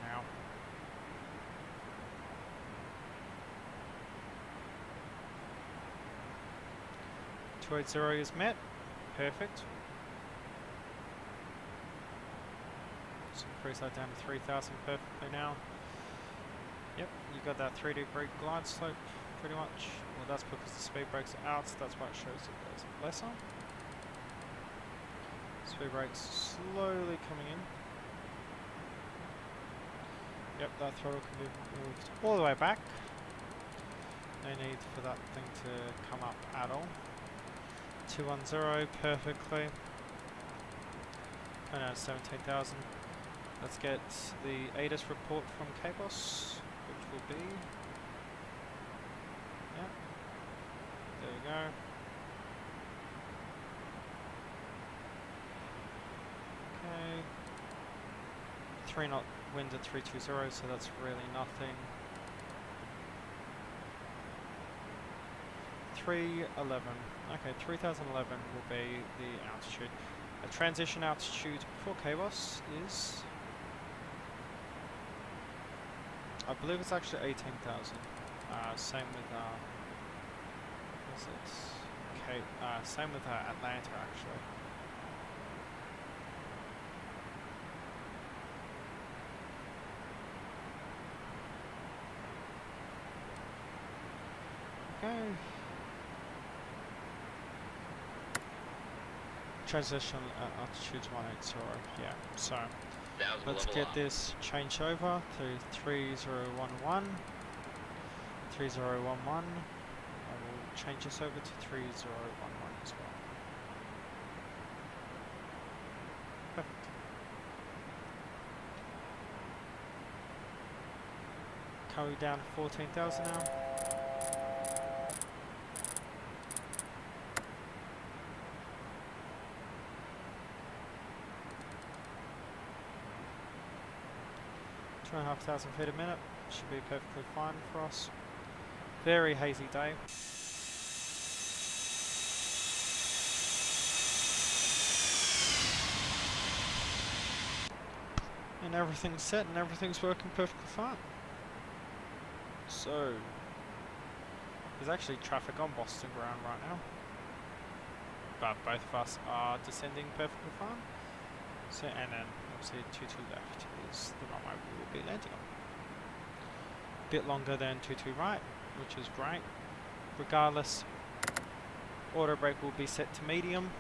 now. .280 is met. Perfect. Let's increase that down to 3,000 perfectly now. Yep, you got that 3-degree glide slope pretty much. Well, that's because the speed brakes are out, so that's why it shows it as lesser. Speed brakes slowly coming in. Yep, that throttle can be moved all the way back. No need for that thing to come up at all. 210 perfectly. Oh no, 17,000. Let's get the ADIS report from KBOS, which will be... Yep. There we go. Okay. 3 knot wind at 320, so that's really nothing. 311. Okay, 3011 will be the altitude. A transition altitude for KBOS is... I believe it's actually 18,000. Same with what is it? Okay, same with Atlanta actually. Okay. Transition altitude's 180. Yeah, so let's get this changed over to 3011. 3011. I will change this over to 3011 as well. Perfect. Coming down to 14,000 now. Two and a half thousand feet a minute should be perfectly fine for us. Very hazy day. And everything's set and everything's working perfectly fine. So there's actually traffic on Boston ground right now, but both of us are descending perfectly fine. So, and then obviously 22 left is the runway we will be landing on. Bit longer than 22 right, which is great. Regardless, auto brake will be set to medium,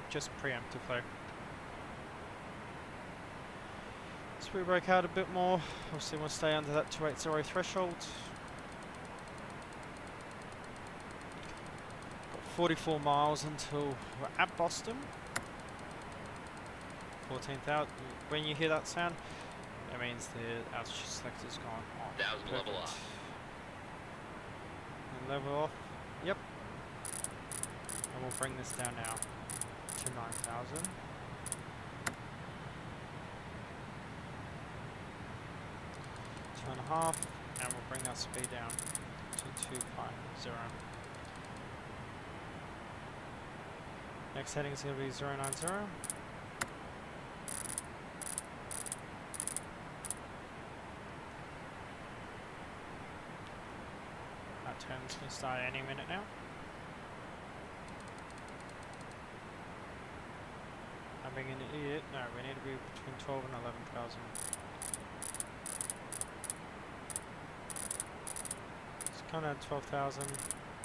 just preemptively. So we brake out a bit more. Obviously we'll stay under that 280 threshold. Got 44 miles until we're at Boston. 14,000. When you hear that sound, it means the altitude selector's gone off. 1,000 level off. And level off. Yep. And we'll bring this down now to 9,000. Two and a half, and we'll bring that speed down to 250. Next heading is going to be 090. Turns can start any minute now. I'm being an idiot. No, we need to be between 12 and 11,000. It's coming at 12,000.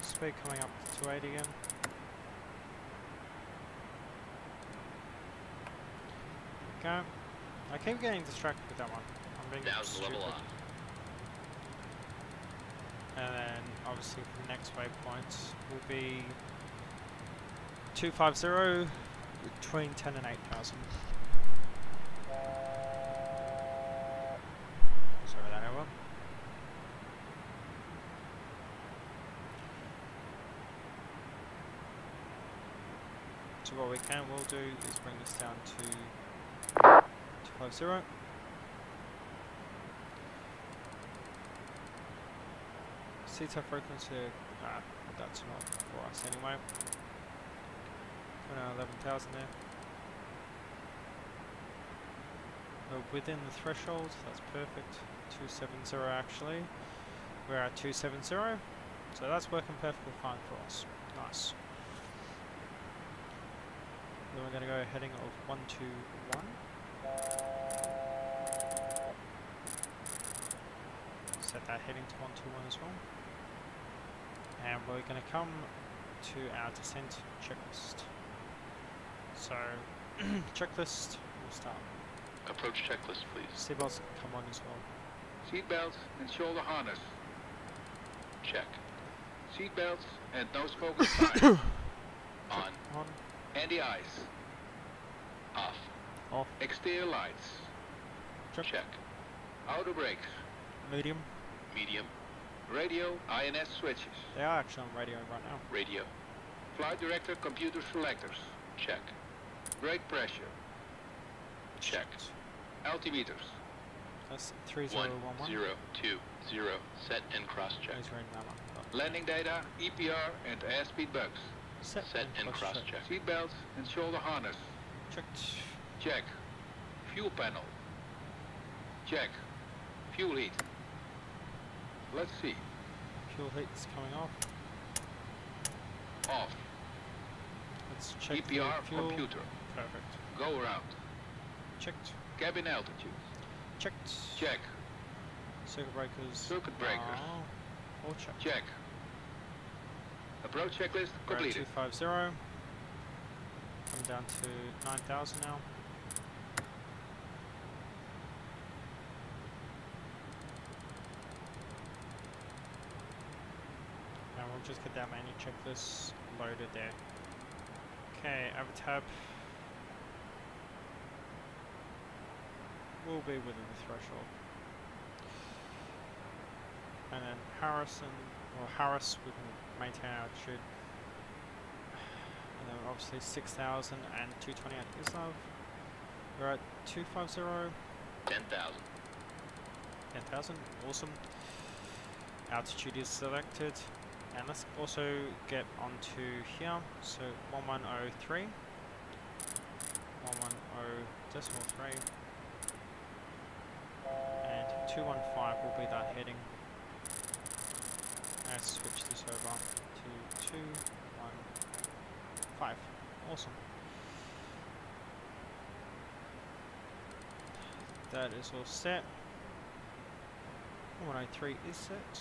Speed coming up to 280 again. Go. I keep getting distracted with that one. I'm being 1,000 level stupid. off. And then obviously the next waypoint will be 250 between 10 and 8,000. Sorry about that, everyone. So what we will do is bring this down to 250. CTF frequency, that's not for us anyway. 11,000 there. We're within the threshold, that's perfect. 270 actually. We're at 270, so that's working perfectly fine for us. Nice. Then we're going to go heading of 121. Set that heading to 121 as well. And we're going to come to our descent checklist. So, checklist, we'll start. Approach checklist, please. Seatbelts come on as well. Seatbelts and shoulder harness. Check. Seatbelts and nose focus sign. On. On, Anti-ice. Off. off, Exterior lights. Check. Outer brakes. medium. Medium. Radio INS switches. They are actually on radio right now. Radio. Flight director computer selectors. Check. Brake pressure. Checked. Altimeters. That's 1, 3011. 0, 2, 0. Set and cross-check. He's reading that one. Landing data, EPR and airspeed bugs. Set, Set and cross-check. Seatbelts and shoulder harness. Checked. Check. Fuel panel. Check. Fuel heat. Let's see. Fuel heat's coming off. Off. Let's check the EPR fuel. computer. Perfect. Go around. Checked. Cabin altitude. Checked. Check. Circuit breakers. Circuit breakers. All checked. Check. Approach checklist We're at completed. 250. Come down to 9,000 now. Now we'll just get that menu checklist loaded there. Okay, Avatab will be within the threshold. And then Harris we can maintain altitude. And then obviously 6,000 and 220 at Islav. We're at 250, 10,000. 10,000, awesome. Altitude is selected. And let's also get onto here. So 1103. 110.3. And 215 will be that heading. Let's switch this over to 215. Awesome. That is all set. 103 is set.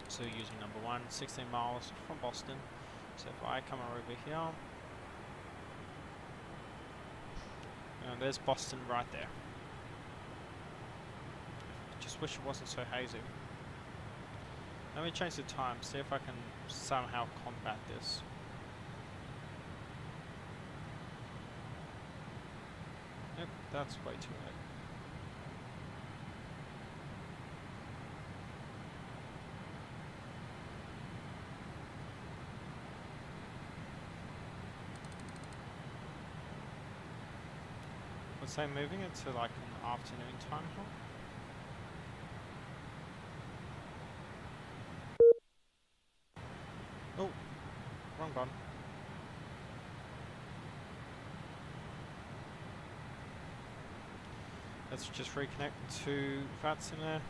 So using number 1, 16 miles from Boston. So if I come over here, and there's Boston right there. Just wish it wasn't so hazy. Let me change the time, see if I can somehow combat this. Yep, that's way too late. Let's say moving it to like an afternoon time slot. Oh, wrong button. Let's just reconnect to VATS in there.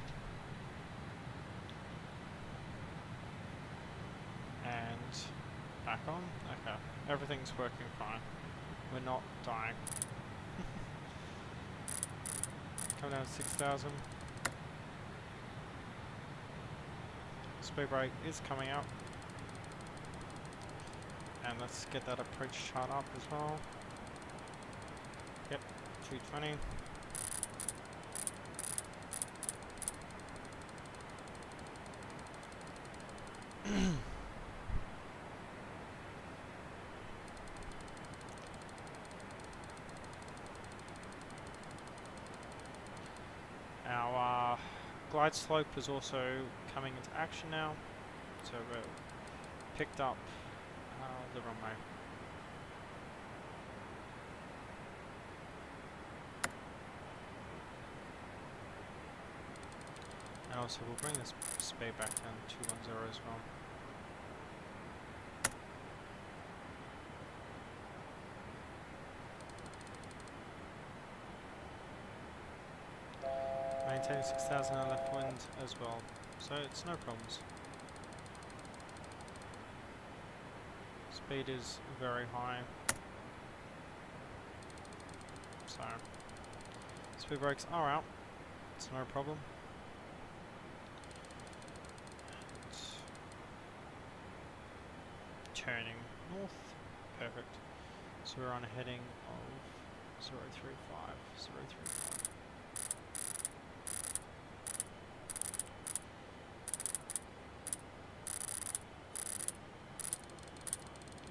And back on. Okay, everything's working fine. We're not dying. Come down to 6,000. Speed brake is coming out. And let's get that approach chart up as well. Yep, 220. Our glide slope is also coming into action now, so we're picked up the runway. And also we'll bring this speed back down to 210 as well. Maintaining 6,000 on left wind as well, so it's no problems. Speed is very high, so speed brakes are out, it's no problem. Turning north, perfect. So we're on a heading of 035, 035.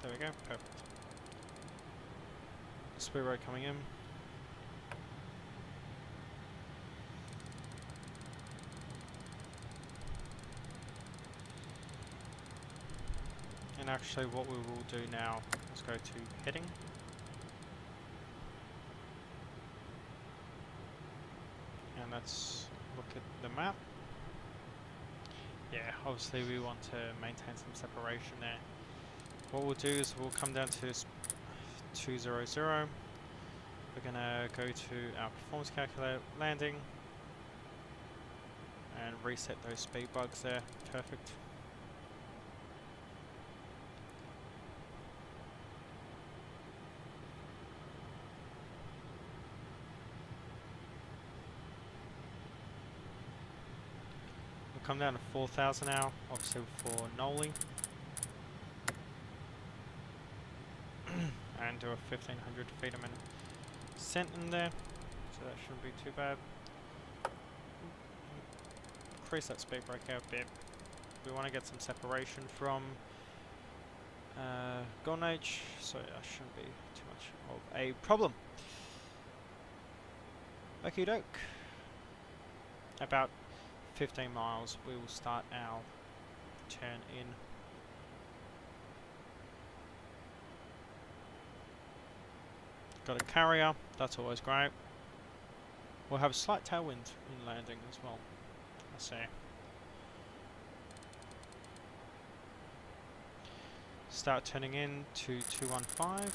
There we go, perfect. Speedway coming in. And actually what we will do now is go to heading. And let's look at the map. Yeah, obviously we want to maintain some separation there. What we'll do is we'll come down to 200. We're gonna go to our performance calculator, landing, and reset those speed bugs there. Perfect. We'll come down to 4,000 now, obviously for Noli. And do a 1,500 feet a minute descent in there, so that shouldn't be too bad. Increase that speed brake out a bit. We want to get some separation from Golden Age, so that shouldn't be too much of a problem. Okie doke. About 15 miles we will start our turn in. Got a carrier, that's always great. We'll have a slight tailwind in landing as well, I see. Start turning in to 215.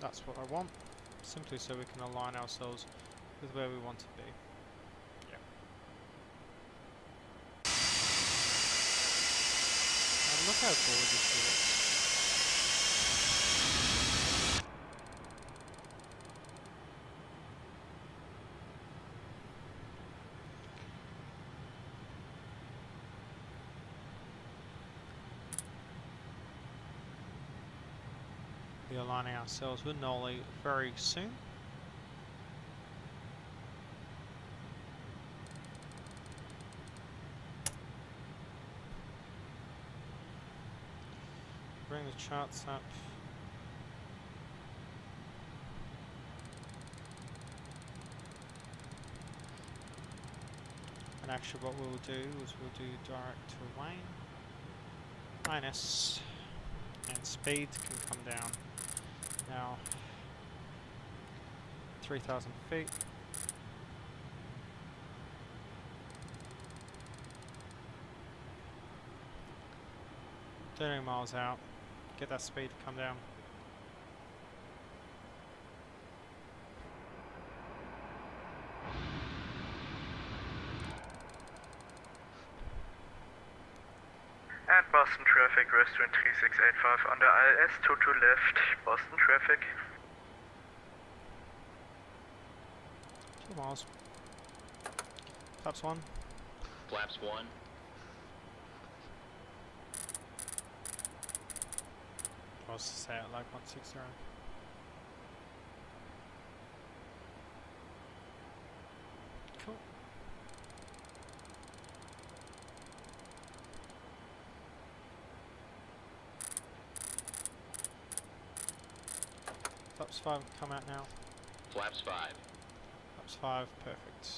That's what I want, simply so we can align ourselves with where we want to be. Yep. And look how forward this is. Be aligning ourselves with Noli very soon. Bring the charts up. And actually what we'll do is we'll do direct to Wayne minus, and speed can come down. Now 3,000 feet. $30 miles out. Get that speed to come down. And Boston traffic, restaurant 3685 under ILS 22 left, Boston traffic. 2 miles. Flaps 1. Flaps 1. I was to say it like 160. Cool. Flaps 5 come out now. Flaps 5. Flaps 5, perfect.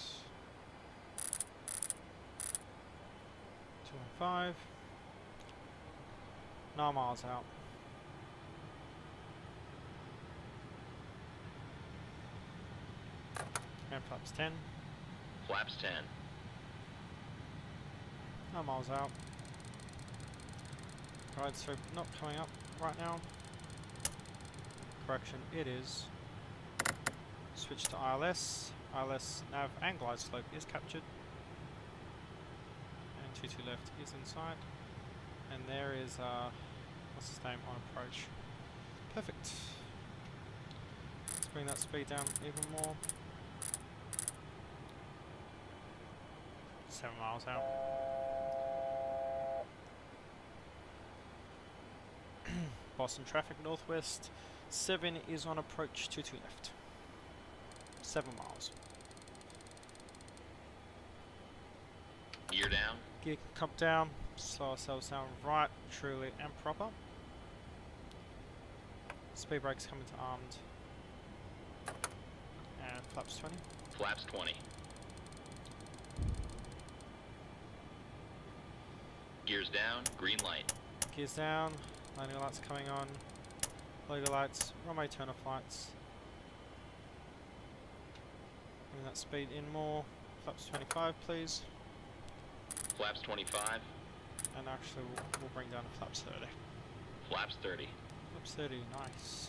215. 9 miles out. And flaps 10. Flaps 10. 9 miles out. Right, so not coming up right now. Correction, it is. Switch to ILS. ILS nav and glide slope is captured. And 22 left is inside. And there is, what's his name, on approach. Perfect. Let's bring that speed down even more. 7 miles out. Boston traffic northwest. 7 is on approach, 22 left. 7 miles. Gear down. Gear cup down. Slow ourselves down right, truly and proper. Speed brakes coming to armed. And flaps 20. Flaps 20. Gears down. Green light. Gears down. Landing lights coming on. Logo lights. Runway turn off lights. Bring that speed in more. Flaps 25 please. Flaps 25. And actually we'll bring down to flaps 30. Flaps 30. Flaps 30, nice.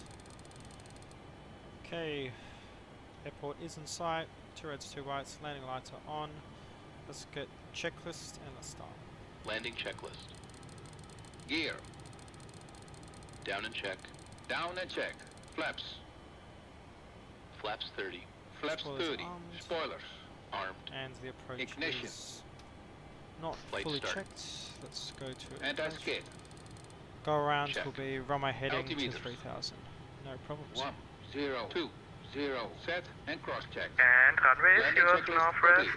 Okay. Airport is in sight. 2 reds, 2 whites. Landing lights are on. Let's get checklist and let's start. Landing checklist. Gear. Down and check. Down and check. Flaps. Flaps 30. Flaps Spoilers 30. armed. Spoilers. Armed. And the approach Ignition. is not Flight fully start. checked. Let's go to Anti approach. skid. Go around Check. will be runway heading to Altimeters. 3000. No problems. 1, 0, 2, 0. Set and cross check. And runway is Landing yours checklist northwest.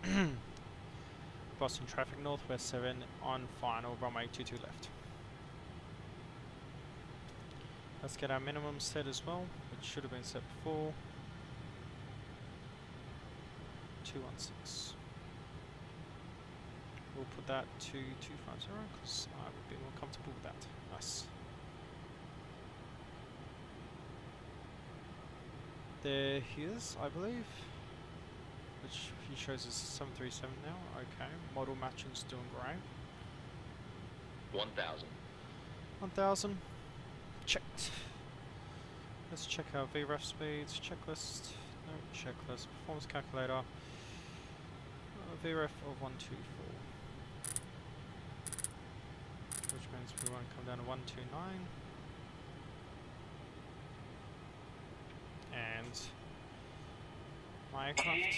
complete. Boston traffic northwest 7 on final, runway 22 left. Let's get our minimum set as well, which should have been set before. 216. We'll put that to 250 because I would be more comfortable with that. Nice. There he is, I believe. Which he shows us 737 now. Okay, model matching's doing great. 1000. 1000. Checked. Let's check our VREF speeds. Checklist. No, checklist. Performance calculator. VREF of 124. Which means we won't come down to 129. And my aircraft.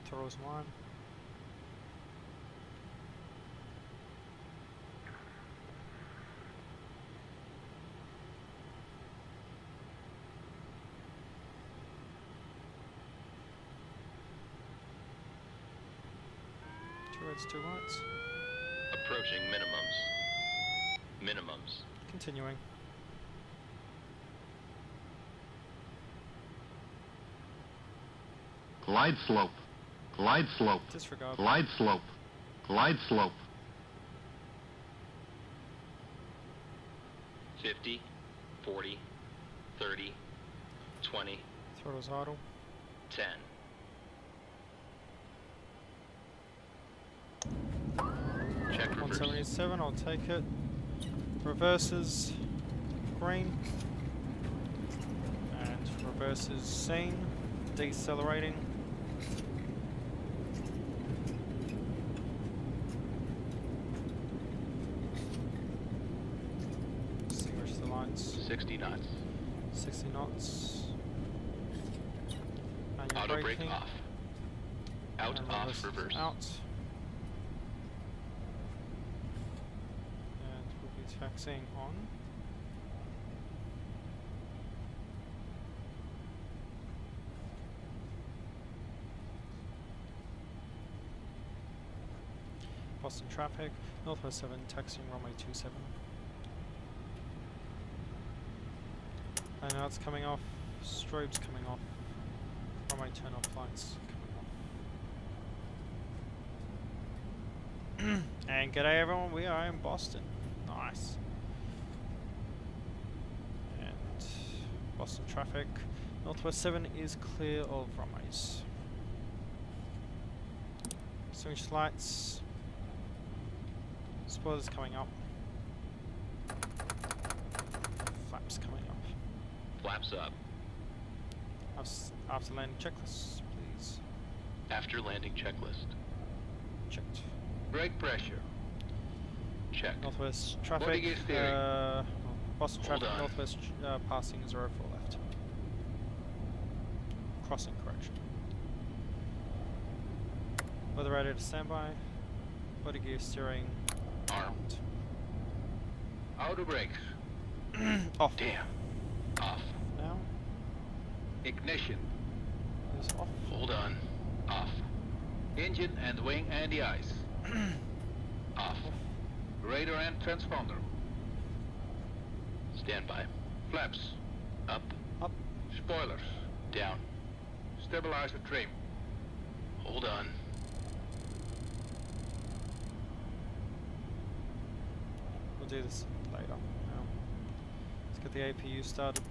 Throws one. Two reds, two whites. Approaching minimums. Continuing. Glide slope. Glide slope. Disregard. Glide slope. Glide slope. 50, 40, 30, 20, Throttle's idle. 10. Check reverse. 177, I'll take it. Reverses. Green. And reverses seen. Decelerating. Extinguish the lights. 60 knots. 60 knots. Manual Auto brake braking. off. Out, And off, reverse. Out. And we'll be taxiing on. Boston traffic, Northwest 7, taxiing runway 27. And now it's coming off, strobes coming off, runway turn off lights coming off. And g'day everyone, we are in Boston. Nice. And Boston traffic, Northwest 7 is clear of runways. Switch lights. Spoilers coming up. Flaps coming up. Flaps up. After landing checklist, please. After landing checklist. Checked. Brake pressure. Check. Northwest Body traffic. gear steering. Boston Hold traffic. on. Northwest passing 04 left. Crossing correction. Weather radar to standby. Body gear steering Armed. Outer brakes. off. Damn. Off. Now Ignition. is off. Hold on. Off. Engine and wing anti-ice. Off. Radar and transponder. Standby. Flaps. Up. Up. Spoilers. Down. Stabilizer trim. Hold on. We'll do this later. Now, let's get the APU started.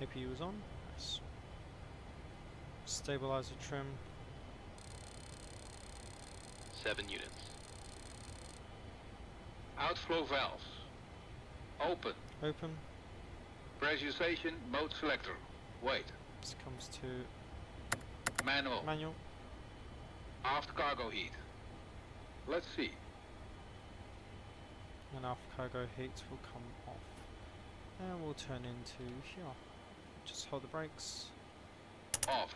APU is on. Nice. Stabilizer trim. 7 units. Outflow valves. Open. Open. Pressurization mode selector. Wait. This comes to Manual. manual. Aft cargo heat. Let's see. And our cargo heat will come off. And we'll turn into here. Just hold the brakes. Off.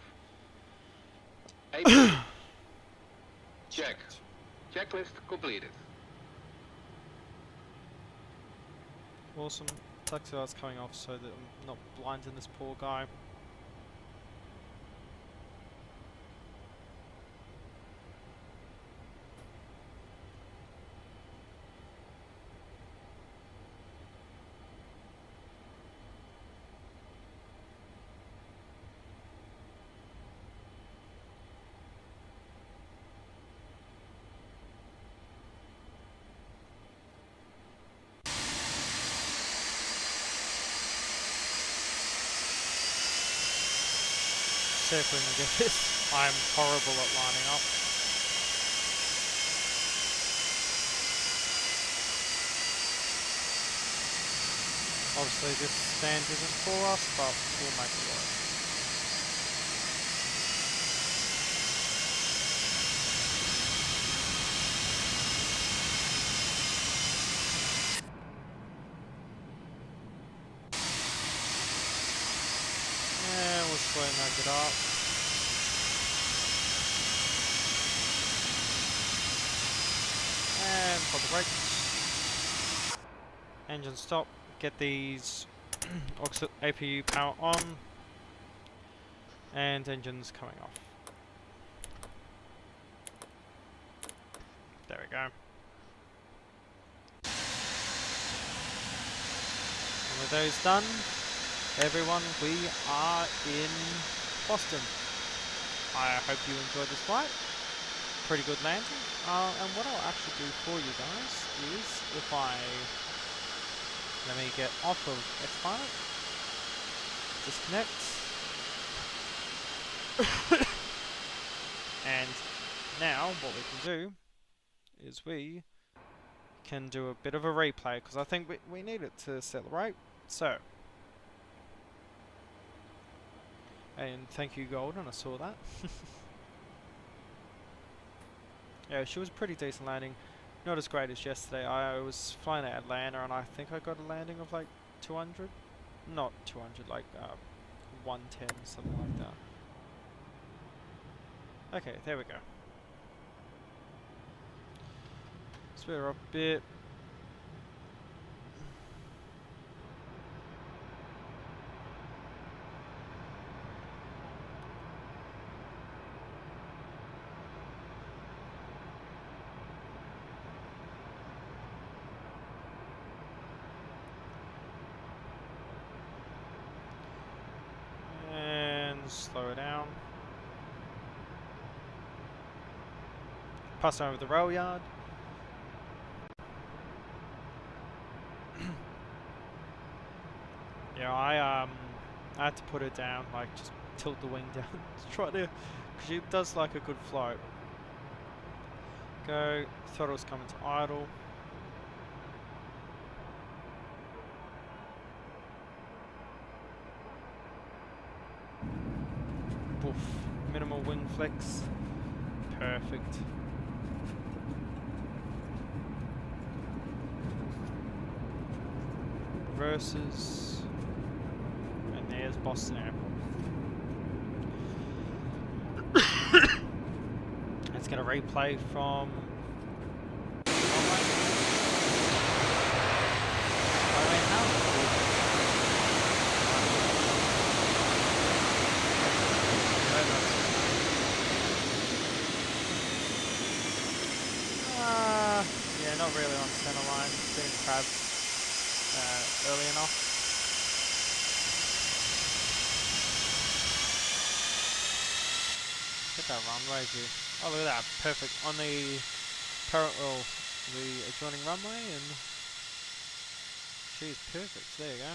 APU. Check. Checklist completed. Awesome. Taxi light's coming off so that I'm not blinding this poor guy. See if we can get this. I'm horrible at lining up. Obviously this stand isn't for us, but we'll make it work. And we'll slowly make it up. And put the brakes. Engine stop. Get these APU power on. And engines coming off. There we go. And with those done, everyone, we are in Boston. I hope you enjoyed this flight. Pretty good landing. And what I'll actually do for you guys is if let me get off of Xpilot, disconnect, and now what we can do is we can do a bit of a replay because I think we need it to celebrate. So, and thank you Golden, I saw that. Yeah, she was a pretty decent landing. Not as great as yesterday. I was flying at Atlanta and I think I got a landing of like 200. Not 200, like 110, something like that. Okay, there we go. Speed up a bit. Slow down. Pass over the rail yard. Yeah, I had to put it down, like just tilt the wing down to try to, because it does like a good float. Go, throttle's coming to idle. Boof. Minimal wing flex. Perfect. Reverses. And there's Boston Airport. Let's get a replay from yeah, not really on center line. Getting crabbed early enough. Get that runway view. Oh, look at that. Perfect. On the parallel, the adjoining runway, and she's perfect. There you go.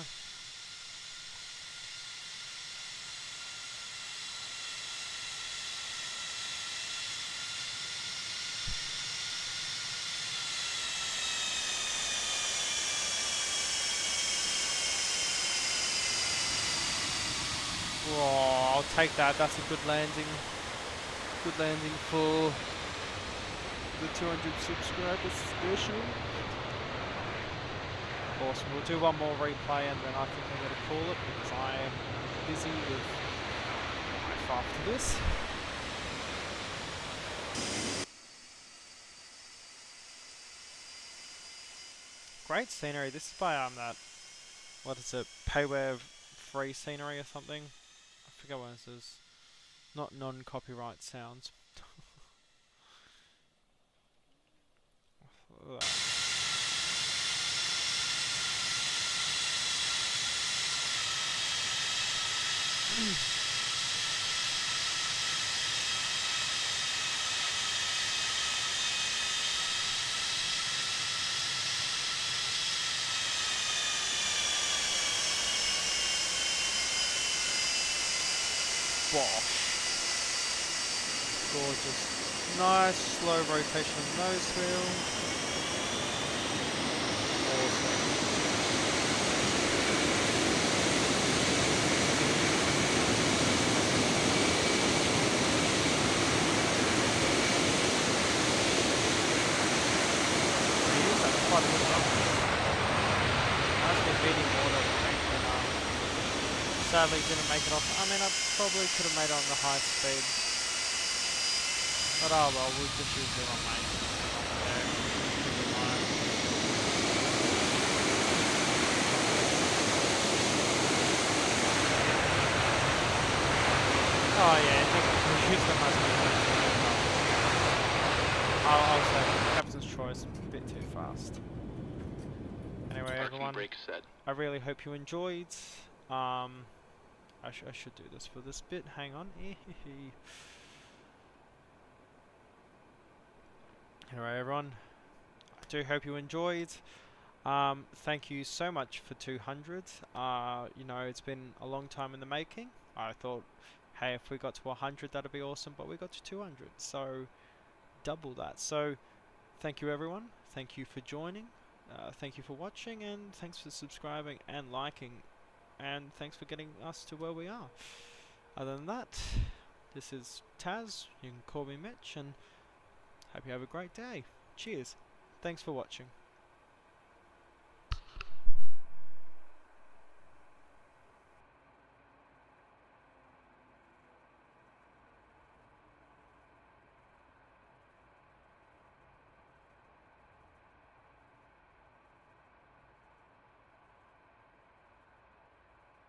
Oh, I'll take that. That's a good landing. Good landing for the 200 subscribers special. Awesome. We'll do one more replay and then I think I'm going to call it because I am busy with life after this. Great scenery. This is by that, what is it, payware free scenery or something. I forget what this is. Not non-copyright sounds. Bosh. Gorgeous. Nice slow rotation of nose wheel. Awesome. I use that quite a bit of Nice bit beating water, sadly didn't make it off. I mean, I probably could have made it on the high speed. But oh well, we'll just use it on main. Oh yeah, we'll use the high speed. I'll say captain's choice, a bit too fast. Anyway, everyone, Brake set. I really hope you enjoyed. I should do this for this bit. Hang on. Anyway, everyone, I do hope you enjoyed. Thank you so much for 200. You know, it's been a long time in the making. I thought, hey, if we got to 100, that'd be awesome, but we got to 200, so double that. So, thank you, everyone. Thank you for joining. Thank you for watching, and thanks for subscribing and liking. And thanks for getting us to where we are. Other than that, this is Taz. You can call me Mitch, and hope you have a great day. Cheers. Thanks for watching.